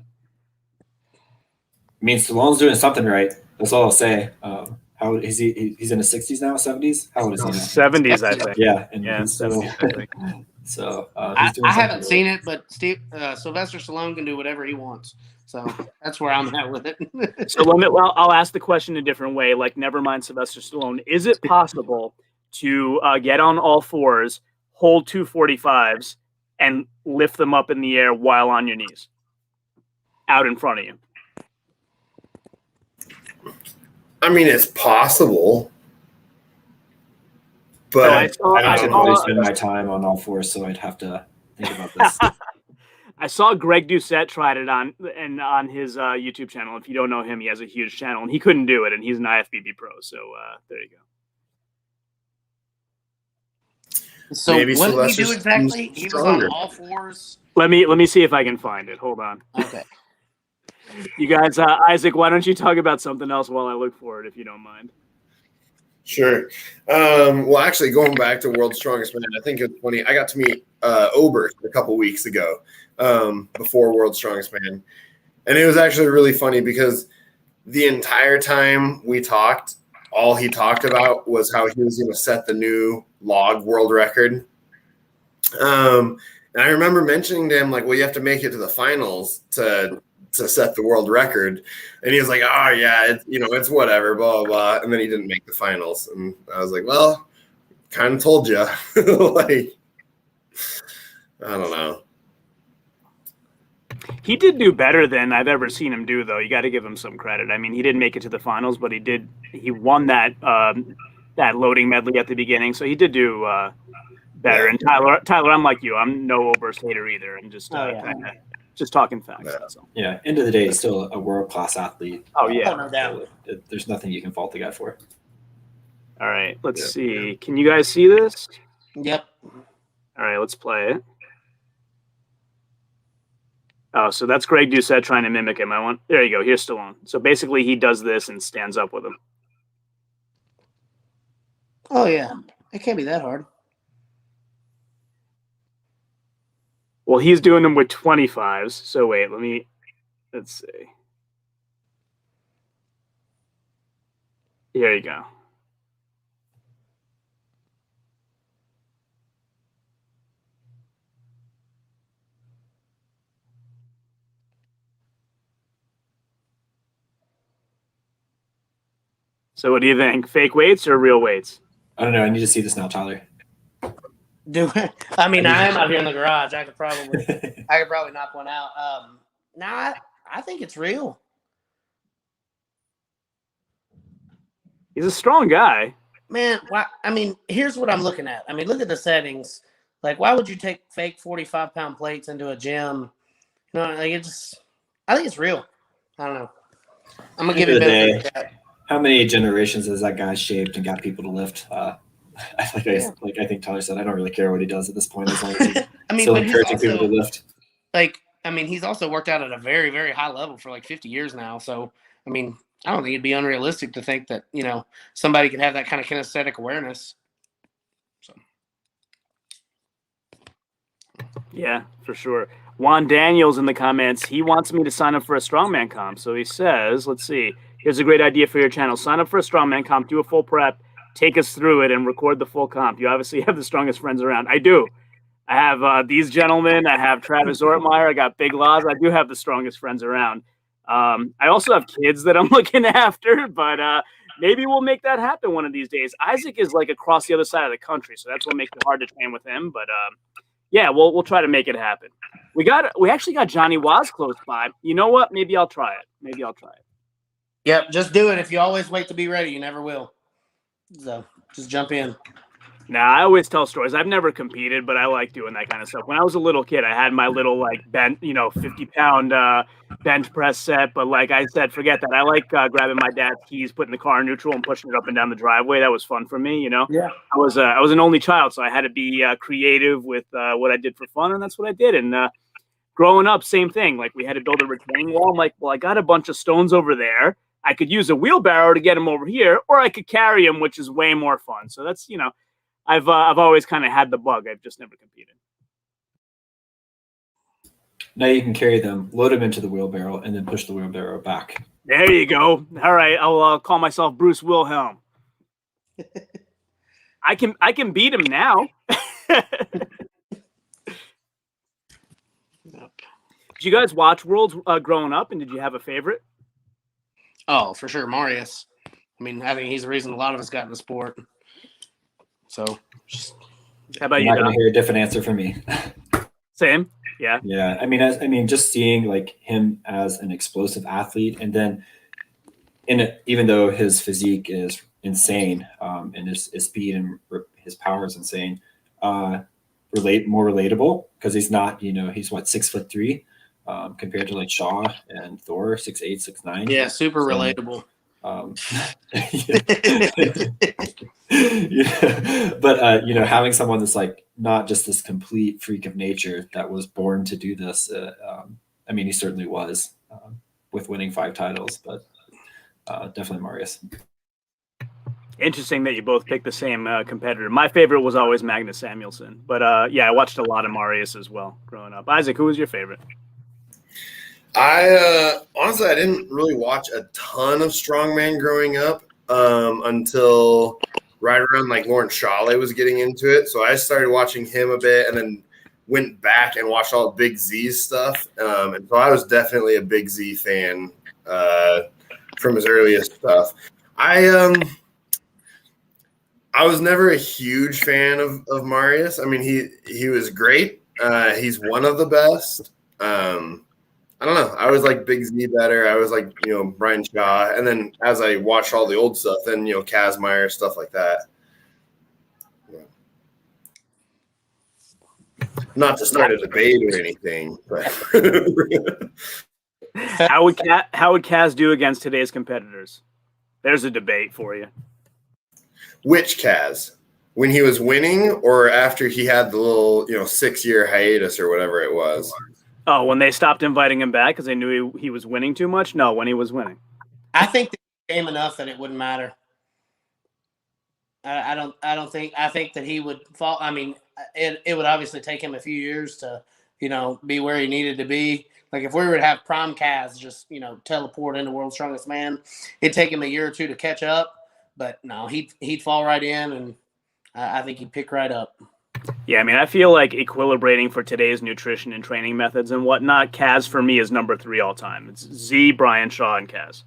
mean, Stallone's doing something right. That's all I'll say. How is he? He's in his 60s now, 70s? How old is he now? 70s, I think. Yeah, and Yeah, 70s, I think. So I haven't seen it, but Sylvester Stallone can do whatever he wants. So that's where I'm at with it. So I'll ask the question a different way. Like, never mind Sylvester Stallone. Is it possible to get on all fours, hold 245s, and lift them up in the air while on your knees, out in front of you? I mean, it's possible, but I should probably spend my time on all fours, so I'd have to think about this. I saw Greg Doucette tried it on his YouTube channel. If you don't know him, he has a huge channel, and he couldn't do it, and he's an IFBB pro. So there you go. So maybe what did he do Sylvester's exactly? He was on stronger. all fours. Let me see if I can find it. Hold on. Okay. You guys, Isaac, why don't you talk about something else while I look for it, if you don't mind? Sure. Well, actually, going back to World's Strongest Man, I think it's funny. I got to meet Ober a couple weeks ago before World's Strongest Man. And it was actually really funny because the entire time we talked, all he talked about was how he was going to set the new log world record. And I remember mentioning to him, like, well, you have to make it to the finals to to set the world record. And he was like, oh yeah, it's whatever, blah, blah, blah. And then he didn't make the finals. And I was like, well, kind of told you. Like, I don't know. He did do better than I've ever seen him do, though. You got to give him some credit. I mean, he didn't make it to the finals, but he won that loading medley at the beginning, so he did do better. Yeah. And Tyler, I'm like you. I'm no Oberst hater either. I'm just just talking facts. Yeah. That's all. Yeah, end of the day, he's still a world-class athlete. Oh yeah, no doubt. There's nothing you can fault the guy for. All right, let's see. Can you guys see this? Yep. All right, let's play it. Oh, so that's Greg Doucette trying to mimic him. There you go. Here's Stallone. So basically, he does this and stands up with him. Oh yeah, it can't be that hard. Well, he's doing them with 25s. So wait, let's see. Here you go. So what do you think? Fake weights or real weights? I don't know. I need to see this now, Tyler. I mean, I am out here in the garage. I could probably knock one out. I think it's real. He's a strong guy. Man, why? I mean, here's what I'm looking at. I mean, look at the settings. Like, why would you take fake 45-pound plates into a gym? You know, like I think it's real. I don't know. I'm gonna give it a benefit of that. How many generations has that guy shaped and got people to lift? I think Tyler said, I don't really care what he does at this point as long as he's still encouraging people to lift. Like, I mean, he's also worked out at a very, very high level for like 50 years now. So, I mean, I don't think it'd be unrealistic to think that, somebody could have that kind of kinesthetic awareness. So, yeah, for sure. Juan Daniels in the comments, he wants me to sign up for a strongman comp. So he says, let's see. Here's a great idea for your channel. Sign up for a strongman comp, do a full prep, take us through it, and record the full comp. You obviously have the strongest friends around. I do. I have these gentlemen. I have Travis Ortmeyer. I got Big Laws. I do have the strongest friends around. I also have kids that I'm looking after, but maybe we'll make that happen one of these days. Isaac is like across the other side of the country, so that's what makes it hard to train with him. But yeah, we'll try to make it happen. We actually got Johnny Waz close by. You know what? Maybe I'll try it. Yep, just do it. If you always wait to be ready, you never will. So just jump in. Nah, I always tell stories. I've never competed, but I like doing that kind of stuff. When I was a little kid, I had my little 50-pound bench press set. But like I said, forget that. I like grabbing my dad's keys, putting the car in neutral, and pushing it up and down the driveway. That was fun for me, Yeah. I was an only child, so I had to be creative with what I did for fun, and that's what I did. And growing up, same thing. Like we had to build a retaining wall. I'm like, well, I got a bunch of stones over there. I could use a wheelbarrow to get them over here, or I could carry them, which is way more fun. So that's I've always kind of had the bug. I've just never competed. Now you can carry them, load them into the wheelbarrow, and then push the wheelbarrow back. There you go. All right, I'll call myself Bruce Wilhelm. I can beat him now. Did you guys watch Worlds growing up, and did you have a favorite? Oh, for sure, Marius. I mean, I think he's the reason a lot of us got in the sport. So, how about You're you? not going to hear a different answer from me. Same. Yeah. Yeah. I mean, just seeing like him as an explosive athlete, and then even though his physique is insane, and his speed and his power is insane, more relatable because he's not, he's what, 6'3", compared to like Shaw and Thor, 6'8", 6'9". Yeah, super relatable. But having someone that's like not just this complete freak of nature that was born to do this. I mean, he certainly was with winning 5 titles, but definitely Marius. Interesting that you both picked the same competitor. My favorite was always Magnus Samuelsson, but yeah, I watched a lot of Marius as well growing up. Isaac, who was your favorite? Honestly, I didn't really watch a ton of strongman growing up until right around like Lawrence Shaw was getting into it. So I started watching him a bit, and then went back and watched all Big Z's stuff. And so I was definitely a Big Z fan from his earliest stuff. I was never a huge fan of Marius. I mean, he was great. He's one of the best. I don't know. I was like Big Z better. I was like, Brian Shaw. And then as I watched all the old stuff, then, Kaz Meyer, stuff like that. Not to start a debate or anything, but how would Kaz do against today's competitors? There's a debate for you. Which Kaz? When he was winning or after he had the little, 6-year hiatus or whatever it was? Oh, when they stopped inviting him back because they knew he was winning too much? No, when he was winning. I think the game enough that it wouldn't matter. I think that he would fall. I mean, it would obviously take him a few years to, be where he needed to be. Like if we were to have prime Kaz just, teleport into World's Strongest Man, it'd take him a year or two to catch up. But no, he'd fall right in, and I think he'd pick right up. Yeah, I mean, I feel like equilibrating for today's nutrition and training methods and whatnot, Kaz for me is number 3 all time. It's Z, Brian Shaw, and Kaz.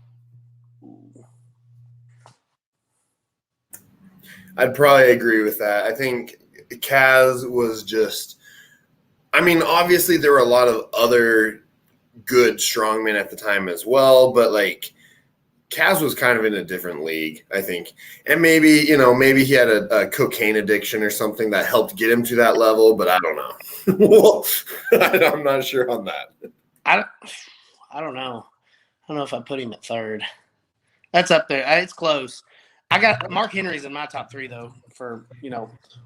I'd probably agree with that. I think Kaz was just, I mean, obviously there were a lot of other good strongmen at the time as well, but like Kaz was kind of in a different league, I think. And maybe he had a cocaine addiction or something that helped get him to that level, but I don't know. Well, I'm not sure on that. I don't know. I don't know if I put him at 3rd. That's up there. It's close. I got Mark Henry's in my top 3 though. For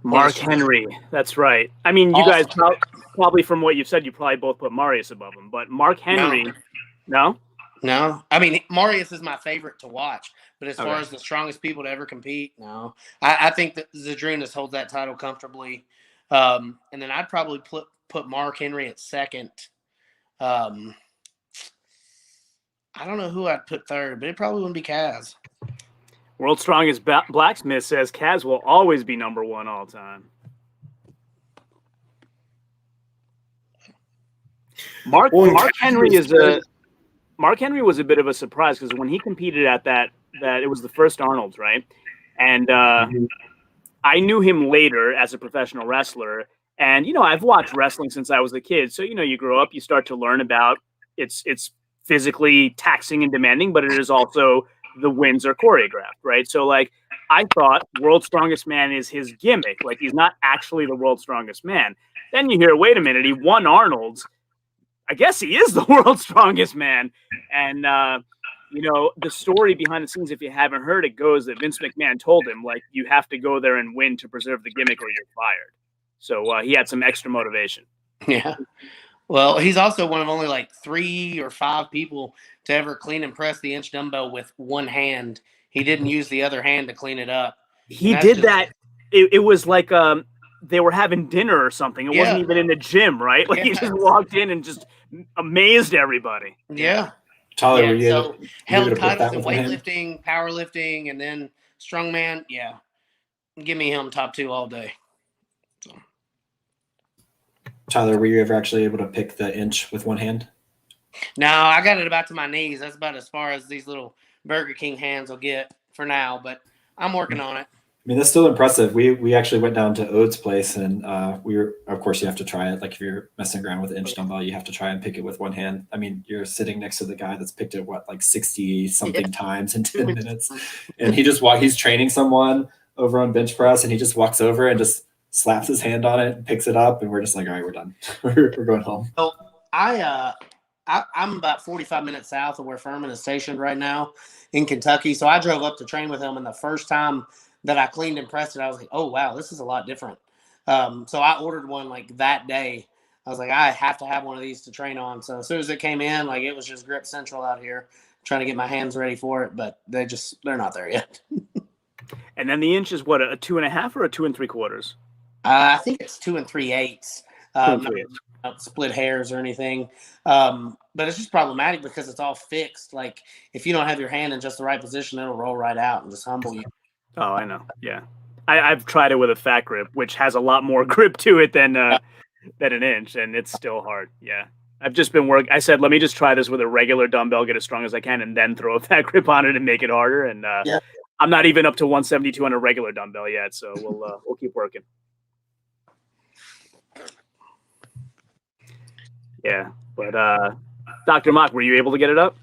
Mark Henry, that's right. I mean, you guys probably from what you've said, you probably both put Marius above him, but Mark Henry, no. I mean, Marius is my favorite to watch, but as far as the strongest people to ever compete, no. I think that Zydrunas holds that title comfortably, and then I'd probably put Mark Henry at 2nd. I don't know who I'd put 3rd, but it probably wouldn't be Kaz. World's Strongest Blacksmith says Kaz will always be number 1 all time. Mark Henry was a bit of a surprise because when he competed at that it was the first Arnold's, right? And I knew him later as a professional wrestler. And, I've watched wrestling since I was a kid. So, you grow up, you start to learn about it's physically taxing and demanding, but it is also the wins are choreographed, right? So, like, I thought World's Strongest Man is his gimmick. Like, he's not actually the World's Strongest Man. Then you hear, wait a minute, he won Arnold's. I guess he is the World's Strongest Man. And, the story behind the scenes, if you haven't heard it, goes that Vince McMahon told him, like, you have to go there and win to preserve the gimmick or you're fired. So he had some extra motivation. Yeah. Well, he's also one of only like 3 or 5 people to ever clean and press the inch dumbbell with one hand. He didn't use the other hand to clean it up. He did that. It was like they were having dinner or something. It wasn't even in the gym, right? Like he just walked in and just amazed everybody. Yeah. Tyler, so held titles in weightlifting, powerlifting, and then strongman. Yeah. Give me him top 2 all day. So. Tyler, were you ever actually able to pick the inch with one hand? No, I got it about to my knees. That's about as far as these little Burger King hands will get for now, but I'm working on it. I mean, that's still impressive. We actually went down to Ode's place, and of course, you have to try it. Like if you're messing around with an inch dumbbell, you have to try and pick it with one hand. I mean, you're sitting next to the guy that's picked it, 60-something times in 10 minutes. And he's training someone over on bench press, and he just walks over and just slaps his hand on it, picks it up, and we're just like, all right, we're done. we're going home. So I'm about 45 minutes south of where Furman is stationed right now in Kentucky. So I drove up to train with him, and the first time that I cleaned and pressed it, I was like, oh, wow, this is a lot different. So I ordered one like that day. I was like, I have to have one of these to train on. So as soon as it came in, like it was just grip central out here, trying to get my hands ready for it, but they're not there yet. And then the inch is what, a 2.5 or a 2 3/4? I think it's 2 3/8. Not split hairs or anything. But it's just problematic because it's all fixed. Like if you don't have your hand in just the right position, it'll roll right out and just humble you. Oh, I know. Yeah. I've tried it with a fat grip, which has a lot more grip to it than than an inch, and it's still hard. Yeah. I've just been I said, let me just try this with a regular dumbbell, get as strong as I can, and then throw a fat grip on it and make it harder. And Yeah. I'm not even up to 172 on a regular dumbbell yet, so we'll keep working. Yeah, but Dr. Mock, were you able to get it up?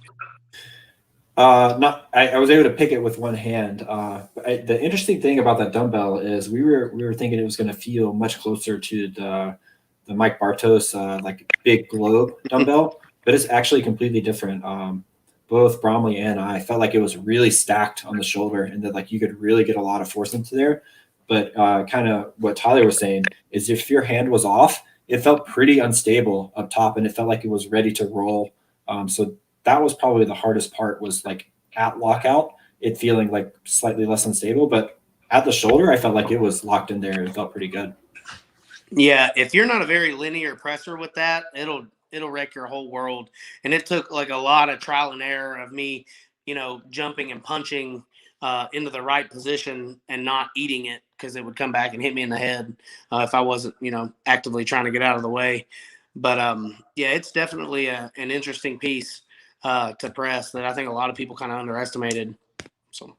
No, I was able to pick it with one hand. The interesting thing about that dumbbell is we were thinking it was going to feel much closer to the Mike Bartos like big globe dumbbell, but it's actually completely different. Both Bromley and I felt like it was really stacked on the shoulder, and that like you could really get a lot of force into there. But kind of what Tyler was saying is if your hand was off, it felt pretty unstable up top, and it felt like it was ready to roll. So that was probably the hardest part, was like at lockout, it feeling like slightly less unstable. But at the shoulder, I felt like it was locked in there. It felt pretty good. Yeah, if you're not a very linear presser with that, it'll wreck your whole world. And it took like a lot of trial and error of me, jumping and punching into the right position and not eating it, because it would come back and hit me in the head if I wasn't, actively trying to get out of the way. But yeah, it's definitely an interesting piece to press that I think a lot of people kind of underestimated. So.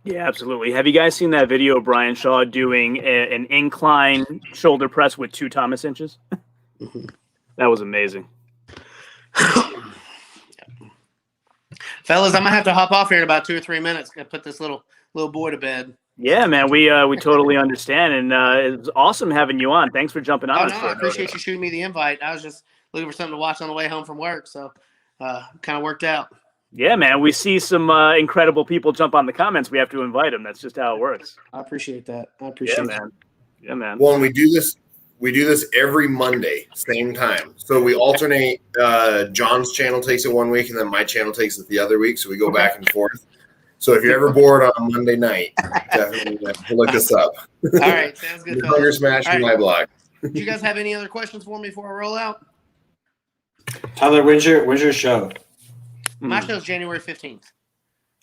Yeah, absolutely. Have you guys seen that video of Brian Shaw doing an incline shoulder press with 2 Thomas inches? Mm-hmm. That was amazing. Fellas, I'm gonna have to hop off here in about 2 or 3 minutes. Gonna put this little boy to bed. Yeah, man, we totally understand, and it was awesome having you on. Thanks for jumping on. I appreciate you shooting me the invite. I was just looking for something to watch on the way home from work, so kind of worked out. Yeah, man, we see some incredible people jump on the comments. We have to invite them. That's just how it works. I appreciate that. Man. Yeah, man. Well, and we do this every Monday, same time. So we alternate. John's channel takes it one week, and then my channel takes it the other week. So we go back and forth. So if you're ever bored on a Monday night, definitely look us up. All right, sounds good. Hunger Smash right. My blog. Do you guys have any other questions for me before I roll out? Tyler, when's your show? My show's January 15th.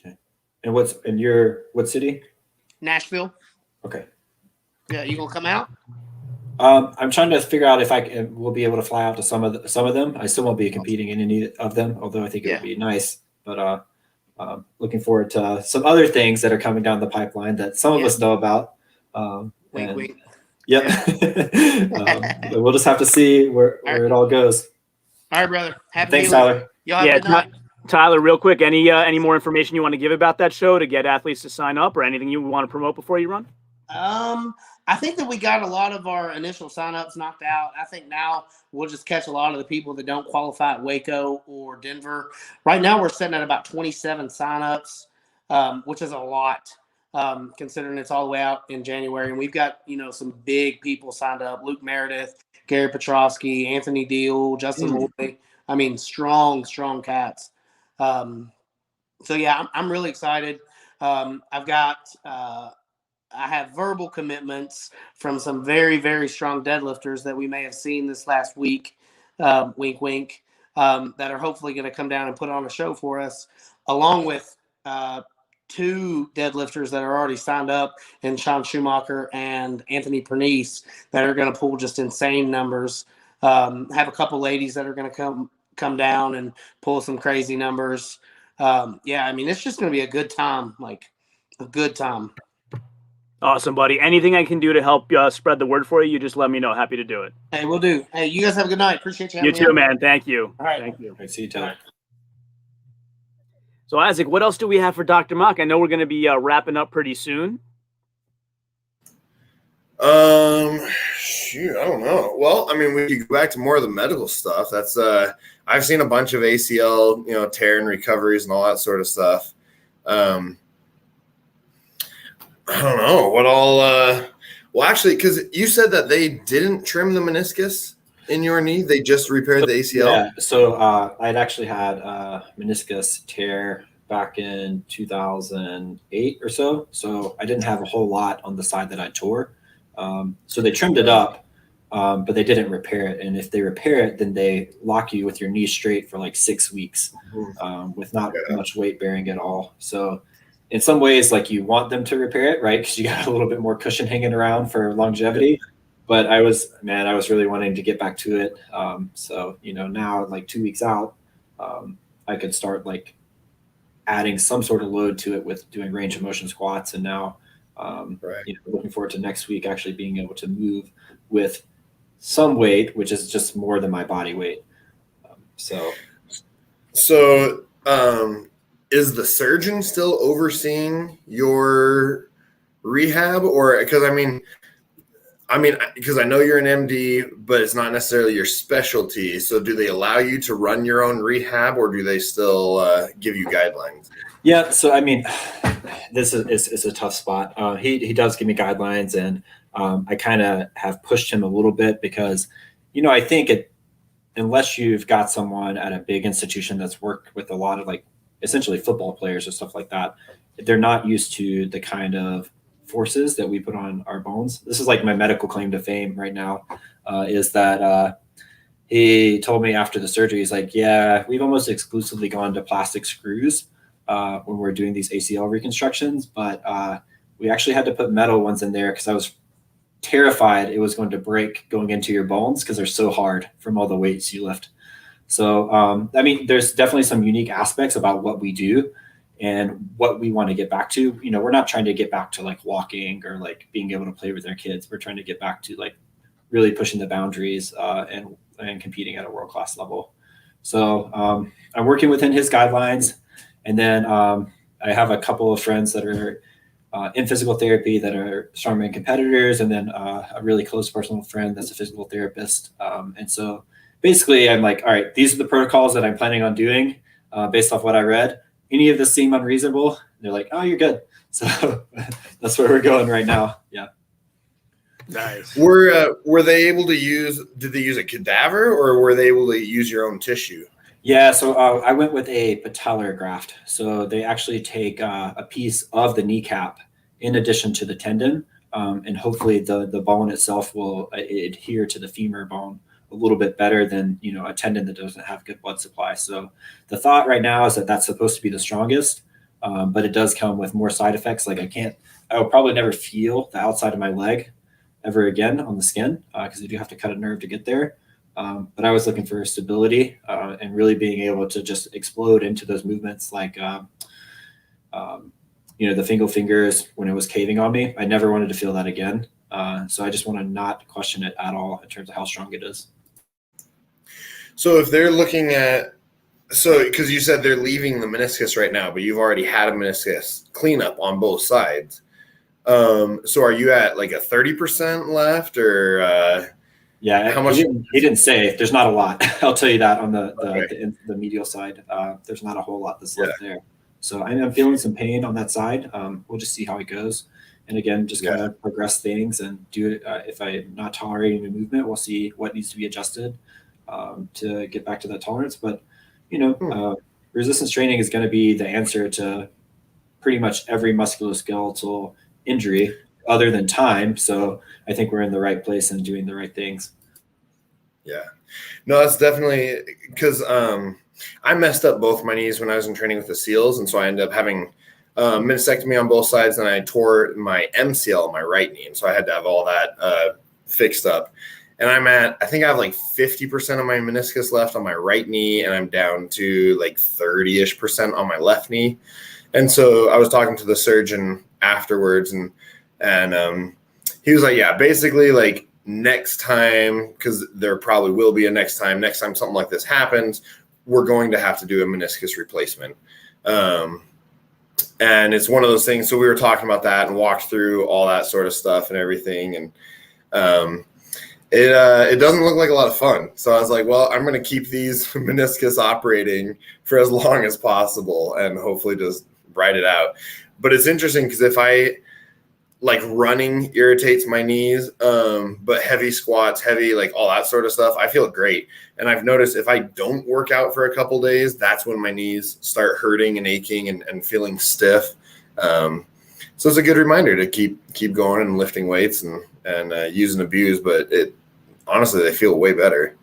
Okay. And what city? Nashville. Okay. Yeah, you gonna come out? I'm trying to figure out if we'll be able to fly out to some of them. I still won't be competing in any of them, although I think it would be nice. But looking forward to some other things that are coming down the pipeline that some of us know about. Wink, wink. Yep. We'll just have to see where it all goes. All right, brother. Thanks, Tyler. Y'all have a good night. Tyler, real quick, any more information you want to give about that show to get athletes to sign up, or anything you want to promote before you run? I think that we got a lot of our initial signups knocked out. I think now we'll just catch a lot of the people that don't qualify at Waco or Denver. Right now we're sitting at about 27 signups, which is a lot, considering it's all the way out in January. And we've got, some big people signed up: Luke Meredith, Gary Petrovsky, Anthony Deal, Justin Lloyd. I mean, strong cats. So yeah, I'm really excited. I have verbal commitments from some very, very strong deadlifters that we may have seen this last week, wink, wink, that are hopefully going to come down and put on a show for us, along with 2 deadlifters that are already signed up, and Sean Schumacher and Anthony Pernice, that are going to pull just insane numbers. Have a couple ladies that are going to come down and pull some crazy numbers. Yeah, I mean, it's just going to be a good time, like a good time. Awesome, buddy. Anything I can do to help spread the word for you, just let me know. Happy to do it. Hey, we'll do. Hey, you guys have a good night. Appreciate you having me. You too, man. Thank you. All right. Thank you. I see you, Tyler. So, Isaac, what else do we have for Dr. Mock? I know we're going to be wrapping up pretty soon. Shoot, I don't know. Well, I mean, we could go back to more of the medical stuff. That's I've seen a bunch of ACL, tear and recoveries and all that sort of stuff. I don't know what all. Well, actually, because you said that they didn't trim the meniscus in your knee, they just repaired the ACL. Yeah. So I'd actually had a meniscus tear back in 2008 or so. So I didn't have a whole lot on the side that I tore. So they trimmed it up, but they didn't repair it. And if they repair it, then they lock you with your knee straight for like 6 weeks, with not much weight bearing at all. So in some ways, like, you want them to repair it, right? Because you got a little bit more cushion hanging around for longevity. but I was really wanting to get back to it. So, now like 2 weeks out, I could start like adding some sort of load to it with doing range of motion squats. And now, Right. looking forward to next week, actually being able to move with some weight, which is just more than my body weight. So, is the surgeon still overseeing your rehab, or because because I know you're an MD, but it's not necessarily your specialty. So do they allow you to run your own rehab, or do they still give you guidelines? Yeah. So, this is a tough spot. He does give me guidelines, and I kind of have pushed him a little bit because, I think unless you've got someone at a big institution that's worked with a lot of like essentially football players or stuff like that, they're not used to the kind of forces that we put on our bones. This is like my medical claim to fame right now, is that he told me after the surgery, he's like, yeah, we've almost exclusively gone to plastic screws when we're doing these ACL reconstructions, but we actually had to put metal ones in there because I was terrified it was going to break going into your bones because they're so hard from all the weights you lift. So, there's definitely some unique aspects about what we do and what we want to get back to. We're not trying to get back to like walking or like being able to play with our kids. We're trying to get back to like really pushing the boundaries and competing at a world-class level. So I'm working within his guidelines. And then I have a couple of friends that are in physical therapy that are strongman competitors, and then a really close personal friend that's a physical therapist. And so basically I'm like, all right, these are the protocols that I'm planning on doing based off what I read. Any of this seem unreasonable? And they're like, oh, you're good. So that's where we're going right now. Yeah. Nice. Were they able to did they use a cadaver, or were they able to use your own tissue? Yeah, so I went with a patellar graft. So they actually take a piece of the kneecap in addition to the tendon, and hopefully the bone itself will adhere to the femur bone a little bit better than a tendon that doesn't have good blood supply. So the thought right now is that that's supposed to be the strongest, but it does come with more side effects. Like I will probably never feel the outside of my leg ever again on the skin because you do have to cut a nerve to get there. But I was looking for stability and really being able to just explode into those movements like, the finger fingers when it was caving on me. I never wanted to feel that again. So I just want to not question it at all in terms of how strong it is. So if they're looking at, because you said they're leaving the meniscus right now, but you've already had a meniscus cleanup on both sides. So are you at like a 30% left, or yeah, how much? He didn't say. There's not a lot. I'll tell you that on the medial side, there's not a whole lot that's left there. So I'm feeling some pain on that side. We'll just see how it goes. And again, just kind of progress things and do it. If I'm not tolerating the movement, we'll see what needs to be adjusted to get back to that tolerance. But, resistance training is going to be the answer to pretty much every musculoskeletal injury other than time. So I think we're in the right place and doing the right things. Yeah, no, that's definitely because I messed up both my knees when I was in training with the SEALs. And so I ended up having meniscectomy on both sides, and I tore my MCL on my right knee. And so I had to have all that fixed up. And I think I have like 50% of my meniscus left on my right knee, and I'm down to like 30-ish% on my left knee. And so I was talking to the surgeon afterwards, and he was like, yeah, basically like next time, because there probably will be a next time something like this happens, we're going to have to do a meniscus replacement. And it's one of those things. So we were talking about that and walked through all that sort of stuff and everything. And it doesn't look like a lot of fun. So I was like, well, I'm going to keep these meniscus operating for as long as possible and hopefully just ride it out. But it's interesting because if running irritates my knees, but heavy squats, like all that sort of stuff, I feel great. And I've noticed if I don't work out for a couple days, that's when my knees start hurting and aching and feeling stiff. So it's a good reminder to keep going and lifting weights and use and abuse, but honestly, they feel way better.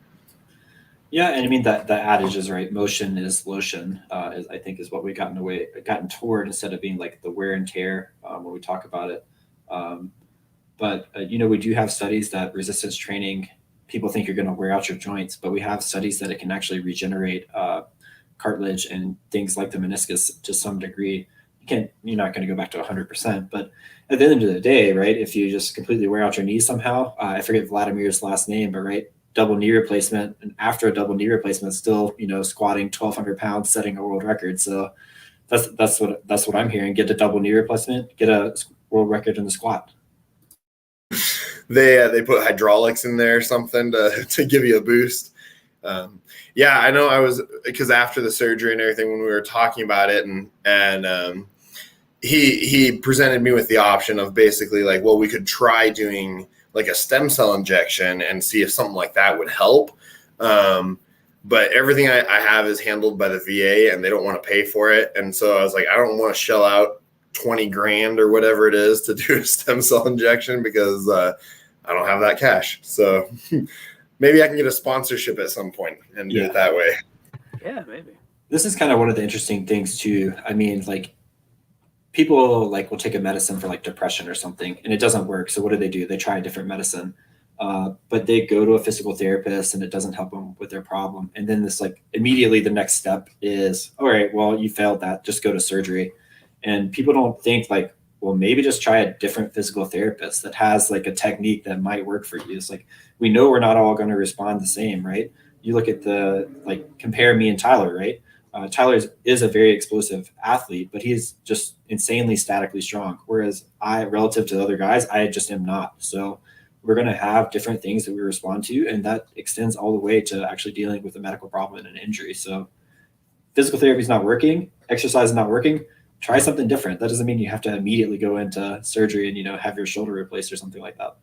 Yeah, and that adage is right. Motion is lotion. I think is what we've gotten toward, instead of being like the wear and tear when we talk about it. But, we do have studies that resistance training, people think you're going to wear out your joints, but we have studies that it can actually regenerate cartilage and things like the meniscus to some degree. You're not going to go back to 100%, but at the end of the day, right, if you just completely wear out your knee somehow, I forget Vladimir's last name, but right, double knee replacement, and after a double knee replacement, still, squatting 1,200 pounds, setting a world record. So that's what I'm hearing. Get a double knee replacement, get a world record in the squat. They put hydraulics in there or something to give you a boost. Yeah, I know. Because after the surgery and everything, when we were talking about it, and he presented me with the option of basically like, well, we could try doing like a stem cell injection and see if something like that would help. But everything I have is handled by the VA, and they don't want to pay for it. And so I was like, I don't want to shell out 20 grand or whatever it is to do a stem cell injection because I don't have that cash. So maybe I can get a sponsorship at some point and do it that way. Yeah, maybe. This is kind of one of the interesting things too. I mean, like people will take a medicine for like depression or something and it doesn't work. So what do? They try a different medicine, but they go to a physical therapist and it doesn't help them with their problem. And then this immediately the next step is, all right, well, you failed that, just go to surgery. And people don't think well, maybe just try a different physical therapist that has a technique that might work for you. It's we know we're not all going to respond the same, right? You look at compare me and Tyler, right? Tyler is a very explosive athlete, but he's just insanely statically strong. Whereas relative to the other guys, I just am not. So we're going to have different things that we respond to, and that extends all the way to actually dealing with a medical problem and an injury. So physical therapy is not working, exercise is not working. Try something different. That doesn't mean you have to immediately go into surgery and, have your shoulder replaced or something like that.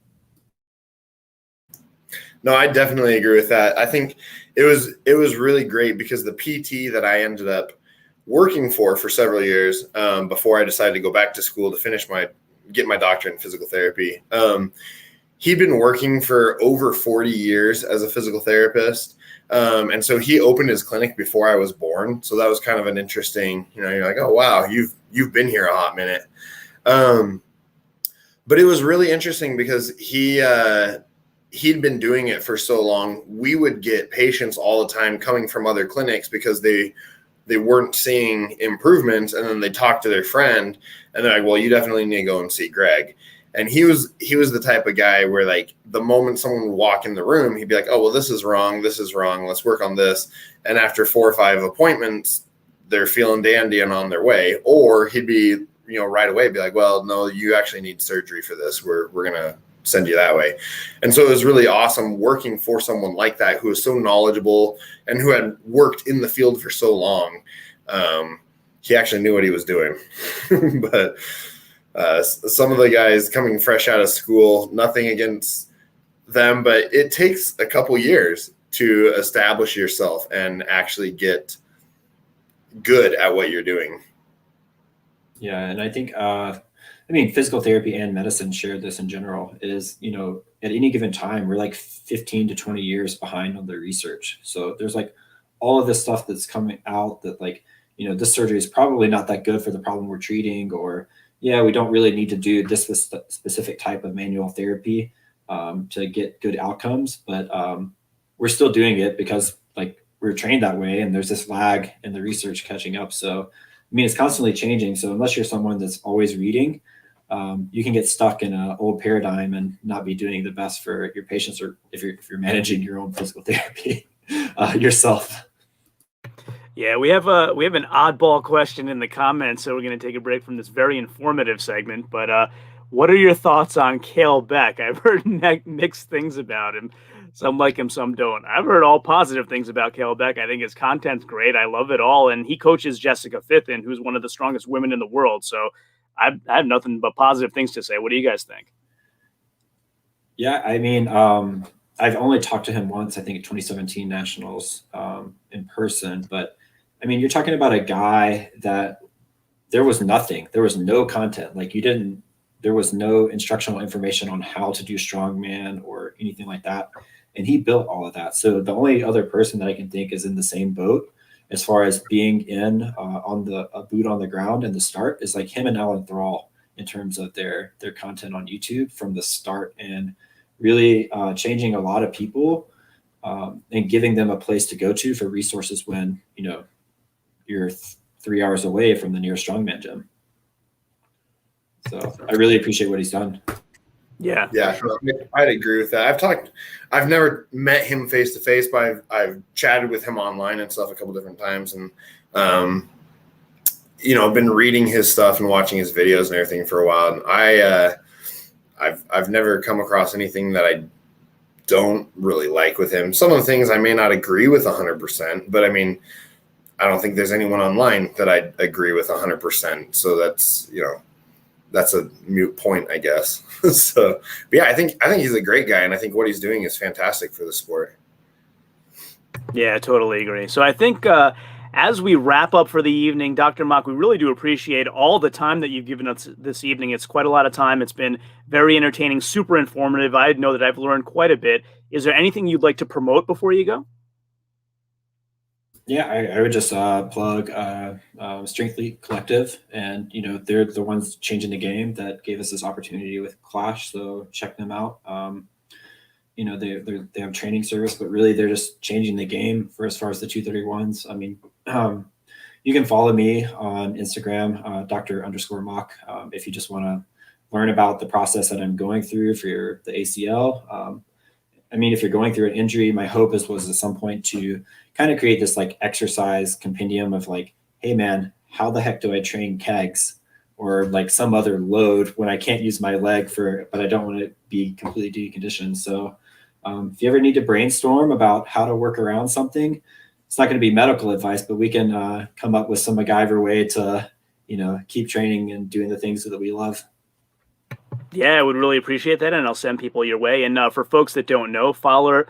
No, I definitely agree with that. I think it was really great because the PT that I ended up working for several years before I decided to go back to school to get my doctorate in physical therapy. He'd been working for over 40 years as a physical therapist. And so he opened his clinic before I was born. So that was kind of an interesting, you're like, oh, wow, you've been here a hot minute. But it was really interesting because he'd been doing it for so long. We would get patients all the time coming from other clinics because they weren't seeing improvements. And then they talk to their friend and they're like, well, you definitely need to go and see Greg. And he was the type of guy where the moment someone would walk in the room, he'd be like, oh, well, this is wrong. Let's work on this. And after 4 or 5 appointments, they're feeling dandy and on their way. Or he'd be, right away be like, well, no, you actually need surgery for this. We're going to send you that way. And so it was really awesome working for someone like that who was so knowledgeable and who had worked in the field for so long. He actually knew what he was doing. But some of the guys coming fresh out of school, nothing against them, but it takes a couple years to establish yourself and actually get good at what you're doing. Yeah. And I think, physical therapy and medicine share this in general is, at any given time, we're 15 to 20 years behind on the research. So there's all of this stuff that's coming out that this surgery is probably not that good for the problem we're treating, or we don't really need to do this specific type of manual therapy to get good outcomes, but we're still doing it because we're trained that way, and there's this lag in the research catching up. So, it's constantly changing. So unless you're someone that's always reading, you can get stuck in an old paradigm and not be doing the best for your patients, or if you're managing your own physical therapy yourself. Yeah, we have an oddball question in the comments, so we're going to take a break from this very informative segment. But what are your thoughts on Cale Beck? I've heard mixed things about him. Some like him, some don't. I've heard all positive things about Cale Beck. I think his content's great. I love it all. And he coaches Jessica Fitton, who's one of the strongest women in the world. So I have nothing but positive things to say. What do you guys think? Yeah, I've only talked to him once, I think at 2017 Nationals in person. But you're talking about a guy that there was nothing. There was no content. There was no instructional information on how to do strongman or anything like that. And he built all of that. So the only other person that I can think is in the same boat as far as being in on a boot on the ground in the start is him and Alan Thrall. in terms of their content on YouTube from the start, and really changing a lot of people and giving them a place to go to for resources when, you know, you're 3 hours away from the nearest strongman gym. So I really appreciate what he's done. Yeah. Yeah, I'd agree with that. I've never met him face to face, but I've chatted with him online and stuff a couple different times, and you know, been reading his stuff and watching his videos and everything for a while. And I've never come across anything that I don't really like with him. Some of the things I may not agree with 100%, but I mean, I don't think there's anyone online that I agree with 100%. So that's, you know, that's a moot point, I guess. So, but yeah, I think he's a great guy, and I think what he's doing is fantastic for the sport. Yeah, I totally agree. So I think as we wrap up for the evening, Dr. Mock, we really do appreciate all the time that you've given us this evening. It's quite a lot of time. It's been very entertaining, super informative. I know that I've learned quite a bit. Is there anything you'd like to promote before you go? Yeah, I would just plug Strength League Collective, and you know, they're the ones changing the game that gave us this opportunity with Clash. So check them out. You know, they have training service, but really they're just changing the game for as far as the 231s. I mean, you can follow me on Instagram, Dr._Mock, if you just want to learn about the process that I'm going through for the ACL. I mean, if you're going through an injury, my hope was at some point to kind of create this like exercise compendium of like, hey man, how the heck do I train kegs or like some other load when I can't use my leg but I don't want to be completely deconditioned. So if you ever need to brainstorm about how to work around something, it's not going to be medical advice, but we can come up with some MacGyver way to, you know, keep training and doing the things that we love. Yeah, I would really appreciate that, and I'll send people your way. And for folks that don't know, follow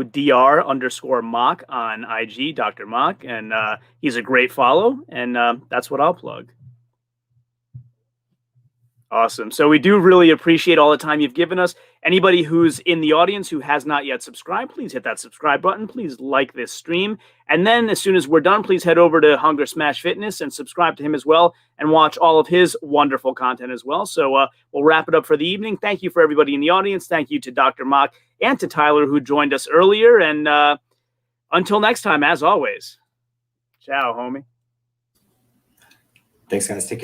Dr._Mock on IG, Dr. Mock, and he's a great follow, and that's what I'll plug. Awesome. So we do really appreciate all the time you've given us. Anybody who's in the audience who has not yet subscribed, please hit that subscribe button. Please like this stream. And then as soon as we're done, please head over to Hunger Smash Fitness and subscribe to him as well and watch all of his wonderful content as well. So we'll wrap it up for the evening. Thank you for everybody in the audience. Thank you to Dr. Mock and to Tyler, who joined us earlier. And until next time, as always, ciao, homie. Thanks, guys. Take care.